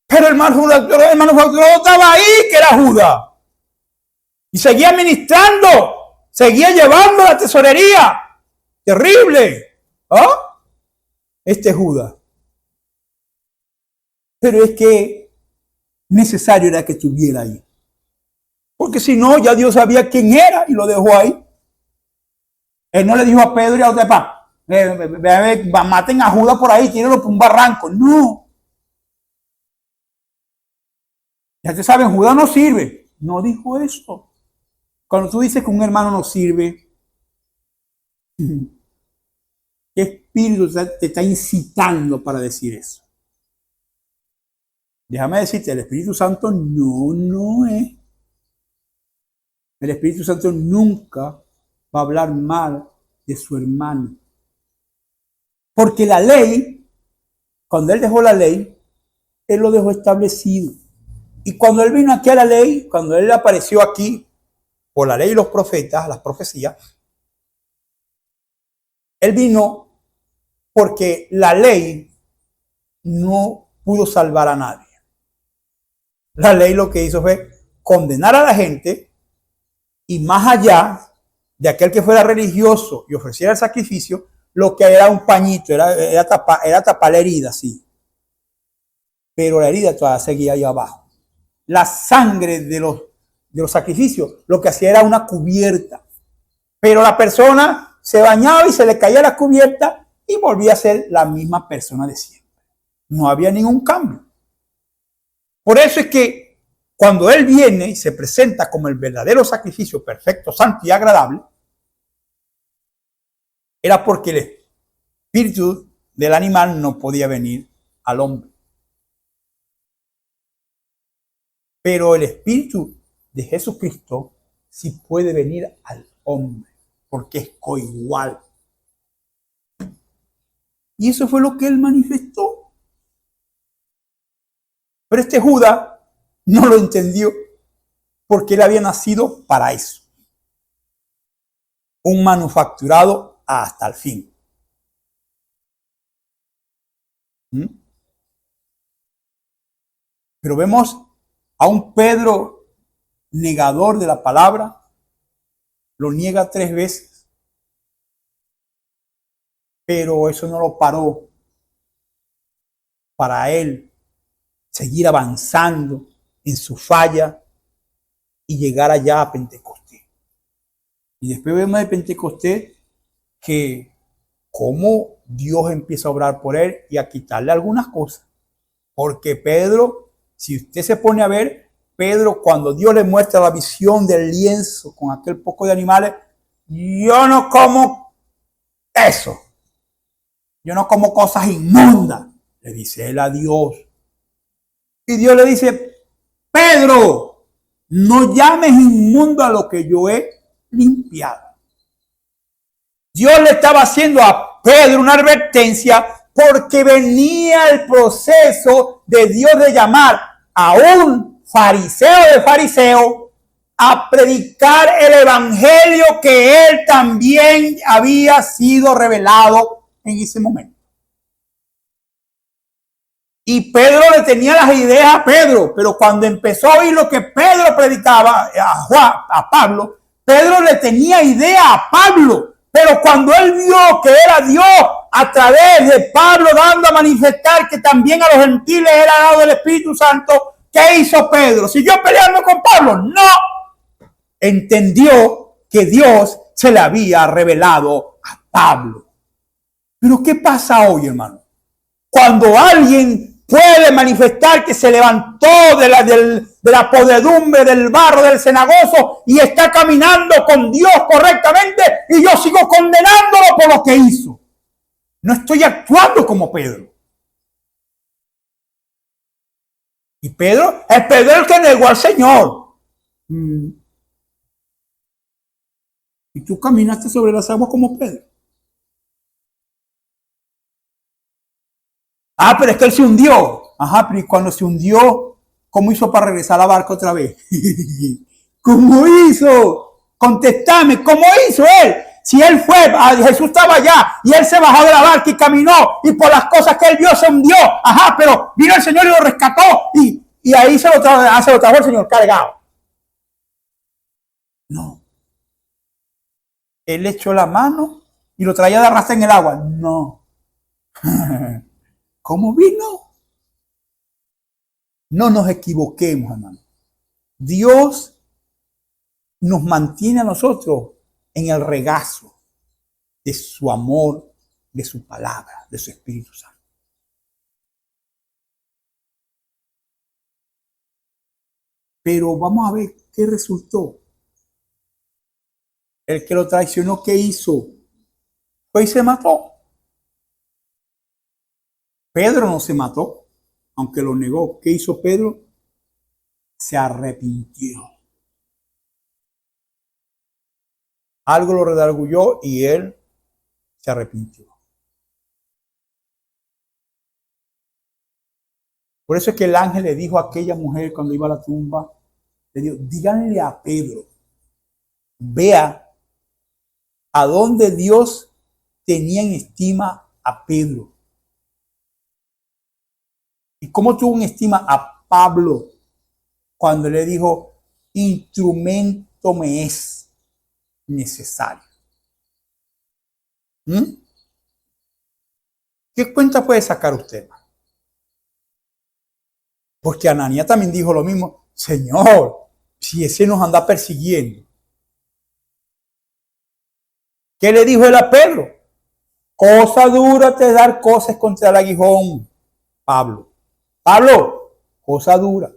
Pero el manufacturero estaba ahí, que era Judas. Y seguía ministrando, seguía llevando la tesorería. Terrible. ¿Ah? Este Judas. Pero es que necesario era que estuviera ahí. Porque si no, ya Dios sabía quién era y lo dejó ahí. Él no le dijo a Pedro y a usted, maten a Judas por ahí, tírenlo por un barranco. No. Ya te saben, Judas no sirve. No dijo eso. Cuando tú dices que un hermano no sirve, ¿qué espíritu te está incitando para decir eso? Déjame decirte, el Espíritu Santo no es. El Espíritu Santo nunca va a hablar mal de su hermano. Porque la ley, cuando él dejó la ley, él lo dejó establecido. Y cuando él vino aquí a la ley, cuando él apareció aquí, por la ley y los profetas, las profecías, él vino porque la ley no pudo salvar a nadie. La ley lo que hizo fue condenar a la gente y más allá de aquel que fuera religioso y ofreciera el sacrificio, lo que era un pañito, era tapar la herida, sí. Pero la herida todavía seguía ahí abajo. La sangre de los sacrificios lo que hacía era una cubierta. Pero la persona se bañaba y se le caía la cubierta y volvía a ser la misma persona de siempre. No había ningún cambio. Por eso es que cuando él viene y se presenta como el verdadero sacrificio perfecto, santo y agradable, era porque el espíritu del animal no podía venir al hombre. Pero el espíritu de Jesucristo si puede venir al hombre, porque es coigual. Y eso fue lo que él manifestó. Pero este Judas no lo entendió, porque él había nacido para eso. Un manufacturado hasta el fin. Pero vemos a un Pedro negador de la palabra, lo niega 3 veces, pero eso no lo paró para él seguir avanzando en su falla y llegar allá a Pentecostés. Y después vemos de Pentecostés que cómo Dios empieza a obrar por él y a quitarle algunas cosas. Porque Pedro, si usted se pone a ver, Pedro, cuando Dios le muestra la visión del lienzo con aquel poco de animales, yo no como eso. Yo no como cosas inmundas, le dice él a Dios. Y Dios le dice, Pedro, no llames inmundo a lo que yo he limpiado. Dios le estaba haciendo a Pedro una advertencia porque venía el proceso de Dios de llamar a un fariseo de fariseo a predicar el evangelio que él también había sido revelado en ese momento. Y Pedro le tenía las ideas a Pedro, pero cuando empezó a oír lo que Pedro predicaba a Pablo, Pedro le tenía idea a Pablo. Pero cuando él vio que era Dios a través de Pablo dando a manifestar que también a los gentiles era dado el Espíritu Santo, ¿qué hizo Pedro? ¿Siguió peleando con Pablo? No. Entendió que Dios se le había revelado a Pablo. Pero ¿qué pasa hoy, hermano? Cuando alguien puede manifestar que se levantó de la podredumbre, del barro, del cenagoso y está caminando con Dios correctamente y yo sigo condenándolo por lo que hizo. No estoy actuando como Pedro. Y Pedro es Pedro el que negó al Señor. Y tú caminaste sobre las aguas como Pedro. Ah, pero es que él se hundió. Ajá, pero ¿y cuando se hundió, cómo hizo para regresar a la barca otra vez? ¿Cómo hizo? Contestame, ¿cómo hizo él? Si él fue, Jesús estaba allá y él se bajó de la barca y caminó y por las cosas que él vio se hundió. Ajá, pero vino el Señor y lo rescató y ahí se lo trajo el Señor cargado. No. Él le echó la mano y lo traía de arrastre en el agua. No. ¿Cómo vino? No nos equivoquemos, hermano. Dios nos mantiene a nosotros en el regazo de su amor, de su palabra, de su Espíritu Santo. Pero vamos a ver qué resultó. El que lo traicionó, ¿qué hizo? Pues se mató. Pedro no se mató, aunque lo negó. ¿Qué hizo Pedro? Se arrepintió. Algo lo redarguyó y él se arrepintió. Por eso es que el ángel le dijo a aquella mujer cuando iba a la tumba, le dijo, díganle a Pedro, vea a dónde Dios tenía en estima a Pedro. ¿Y cómo tuvo en estima a Pablo cuando le dijo, instrumento me es necesario? ¿Qué cuenta puede sacar usted? Porque Ananías también dijo lo mismo. Señor, si ese nos anda persiguiendo. ¿Qué le dijo él a Pedro? Cosa dura te dar cosas contra el aguijón, Pablo. Pablo, cosa dura.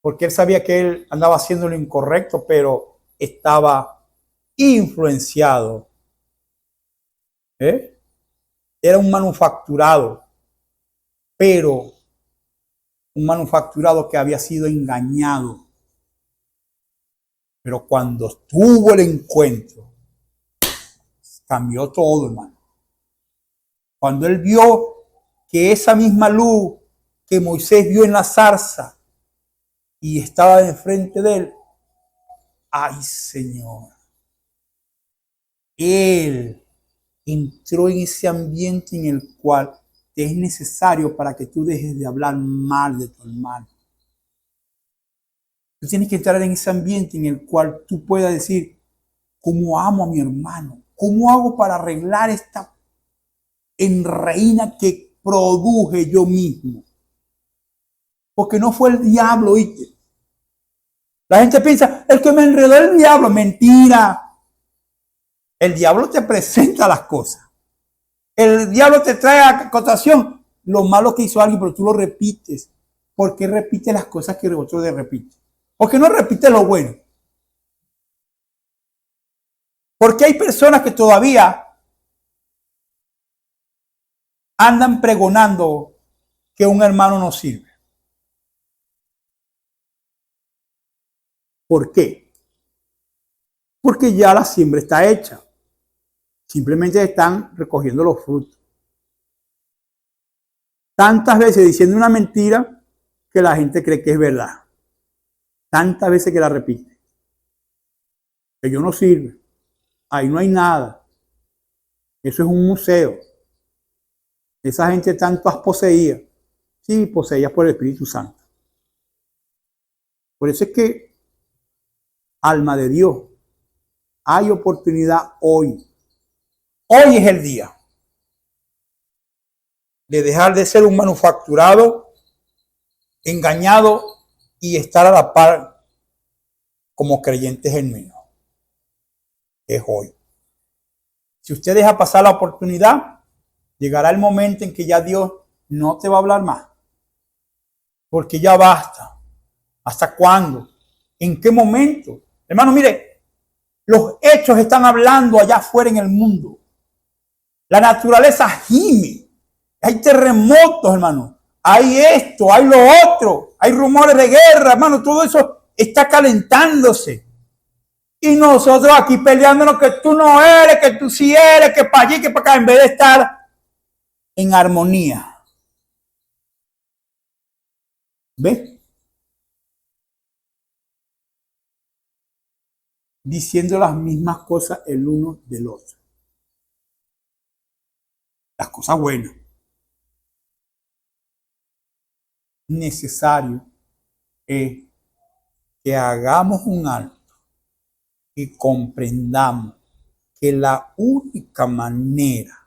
Porque él sabía que él andaba haciendo lo incorrecto, pero estaba influenciado. Era un manufacturado, pero un manufacturado que había sido engañado Pero cuando tuvo el encuentro, cambió todo, hermano. Cuando él vio que esa misma luz que Moisés vio en la zarza y estaba enfrente de él, ¡ay, Señor! Él entró en ese ambiente en el cual te es necesario para que tú dejes de hablar mal de tu hermano. Tú tienes que entrar en ese ambiente en el cual tú puedas decir, ¿cómo amo a mi hermano? ¿Cómo hago para arreglar esta enreina que produje yo mismo? Porque no fue el diablo, ¿oíste? La gente piensa, el que me enredó el diablo. Mentira. El diablo te presenta las cosas. El diablo te trae a cotación lo malo que hizo alguien, pero tú lo repites. ¿Por qué repites las cosas que otro le repite? ¿Por qué no repites lo bueno? Porque hay personas que todavía andan pregonando que un hermano no sirve. ¿Por qué? Porque ya la siembra está hecha. Simplemente están recogiendo los frutos. Tantas veces diciendo una mentira que la gente cree que es verdad. Tantas veces que la repite. Que yo no sirve. Ahí no hay nada. Eso es un museo. Esa gente tanto poseída. Sí, poseídas por el Espíritu Santo. Por eso es que, alma de Dios, hay oportunidad hoy. Hoy es el día de dejar de ser un manufacturado, engañado y estar a la par como creyentes genuinos. Es hoy. Si usted deja pasar la oportunidad, llegará el momento en que ya Dios no te va a hablar más. Porque ya basta. ¿Hasta cuándo? ¿En qué momento? Hermano, mire, los hechos están hablando allá afuera en el mundo. La naturaleza gime. Hay terremotos, hermano. Hay esto, hay lo otro. Hay rumores de guerra, hermano. Todo eso está calentándose. Y nosotros aquí peleándonos que tú no eres, que tú sí eres, que para allí, que para acá, en vez de estar en armonía. ¿Ves? Diciendo las mismas cosas el uno del otro. Las cosas buenas. Necesario es que hagamos un alto y comprendamos que la única manera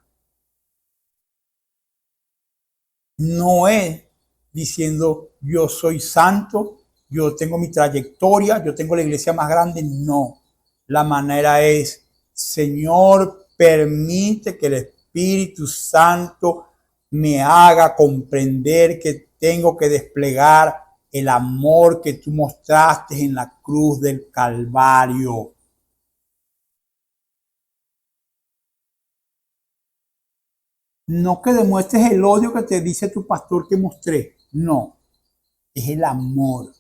no es diciendo yo soy santo, yo tengo mi trayectoria, yo tengo la iglesia más grande. No, la manera es, Señor, permite que el Espíritu Santo me haga comprender que tengo que desplegar el amor que tú mostraste en la cruz del Calvario. No que demuestres el odio que te dice tu pastor que mostré. No, es el amor.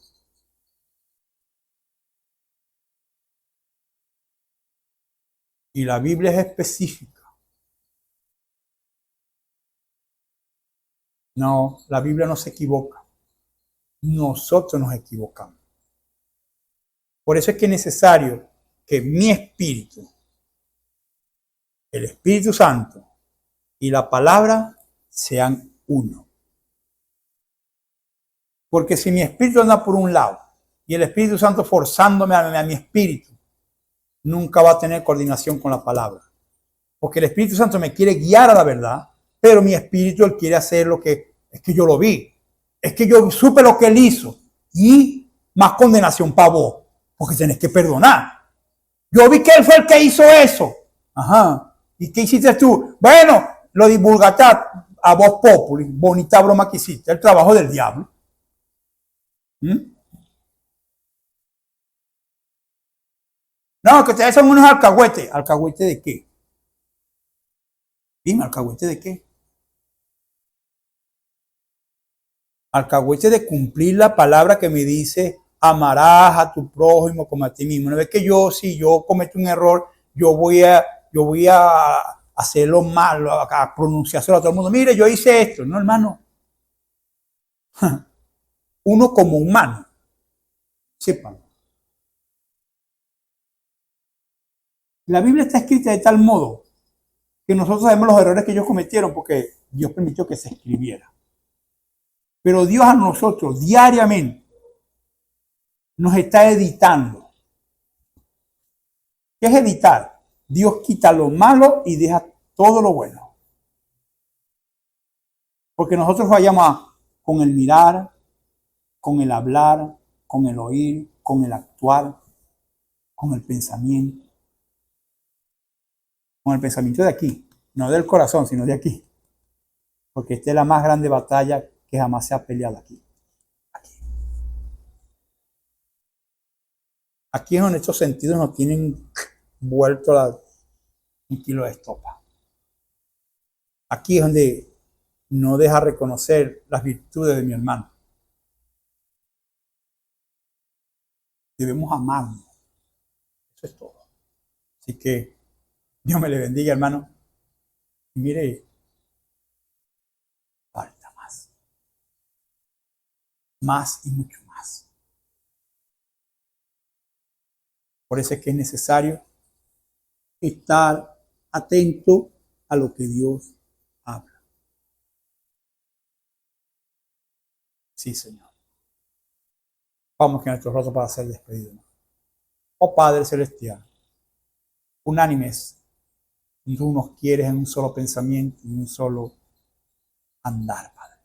Y la Biblia es específica. No, la Biblia no se equivoca. Nosotros nos equivocamos. Por eso es que es necesario que mi espíritu, el Espíritu Santo y la palabra sean uno. Porque si mi espíritu anda por un lado y el Espíritu Santo forzándome a mi espíritu, nunca va a tener coordinación con la palabra. Porque el Espíritu Santo me quiere guiar a la verdad, pero mi espíritu, él quiere hacer lo que, es que yo lo vi. Es que yo supe lo que él hizo. Y más condenación para vos, porque tenés que perdonar. Yo vi que él fue el que hizo eso. Ajá. ¿Y qué hiciste tú? Bueno, lo divulgaste a voz populi. Bonita broma que hiciste. El trabajo del diablo. No, que ustedes son unos alcahuetes. ¿Alcahuete de qué? Dime, ¿alcahuete de qué? Alcahuete de cumplir la palabra que me dice amarás a tu prójimo como a ti mismo. No es que si yo cometo un error, yo voy a hacerlo mal, a pronunciárselo a todo el mundo. Mire, yo hice esto. No, hermano. Uno como humano. Sepan. La Biblia está escrita de tal modo que nosotros sabemos los errores que ellos cometieron porque Dios permitió que se escribiera. Pero Dios a nosotros diariamente nos está editando. ¿Qué es editar? Dios quita lo malo y deja todo lo bueno. Porque nosotros fallamos con el mirar, con el hablar, con el oír, con el actuar, con el pensamiento. Con el pensamiento de aquí, no del corazón, sino de aquí. Porque esta es la más grande batalla que jamás se ha peleado aquí. Aquí es donde estos sentidos nos tienen vuelto un kilo de estopa. Aquí es donde no deja reconocer las virtudes de mi hermano. Debemos amarnos. Eso es todo. Así que Dios me le bendiga, hermano. Y mire, falta más. Más y mucho más. Por eso es que es necesario estar atento a lo que Dios habla. Sí, Señor. Vamos que nuestro rostro para ser despedido. Oh Padre Celestial, unánimes, tú nos quieres en un solo pensamiento, en un solo andar, Padre.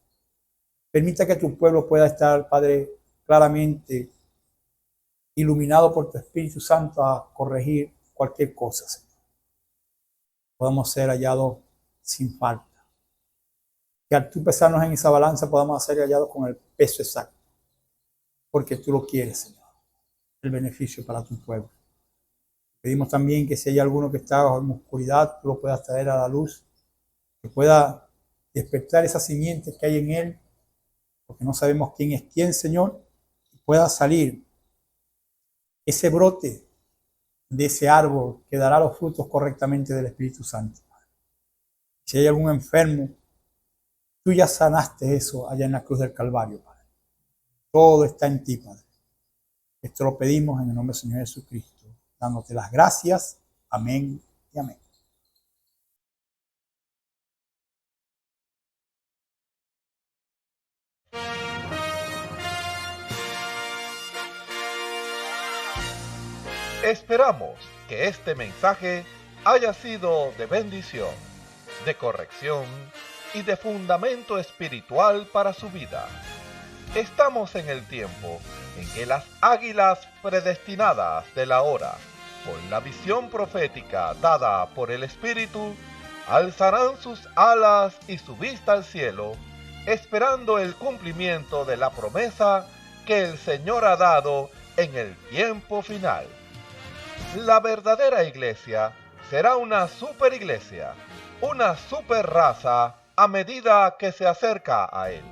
Permita que tu pueblo pueda estar, Padre, claramente iluminado por tu Espíritu Santo a corregir cualquier cosa, Señor. Podamos ser hallados sin falta. Que al tú pesarnos en esa balanza podamos ser hallados con el peso exacto. Porque tú lo quieres, Señor. El beneficio para tu pueblo. Pedimos también que si hay alguno que está en oscuridad, tú lo puedas traer a la luz. Que pueda despertar esa simiente que hay en él. Porque no sabemos quién es quién, Señor. Y pueda salir ese brote de ese árbol que dará los frutos correctamente del Espíritu Santo. Si hay algún enfermo, tú ya sanaste eso allá en la cruz del Calvario, Padre. Todo está en ti, Padre. Esto lo pedimos en el nombre del Señor Jesucristo, dándote las gracias. Amén y amén. Esperamos que este mensaje haya sido de bendición, de corrección y de fundamento espiritual para su vida. Estamos en el tiempo en que las águilas predestinadas de la hora, con la visión profética dada por el Espíritu, alzarán sus alas y su vista al cielo, esperando el cumplimiento de la promesa que el Señor ha dado en el tiempo final. La verdadera iglesia será una superiglesia, una super raza a medida que se acerca a Él.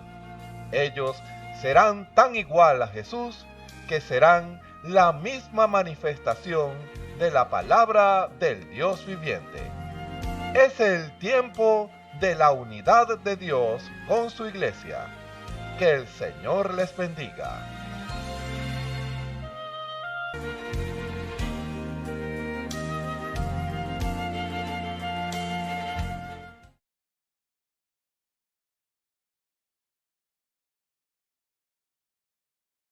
Ellos serán tan igual a Jesús que serán la misma manifestación de la palabra del Dios viviente. Es el tiempo de la unidad de Dios con su iglesia. Que el Señor les bendiga.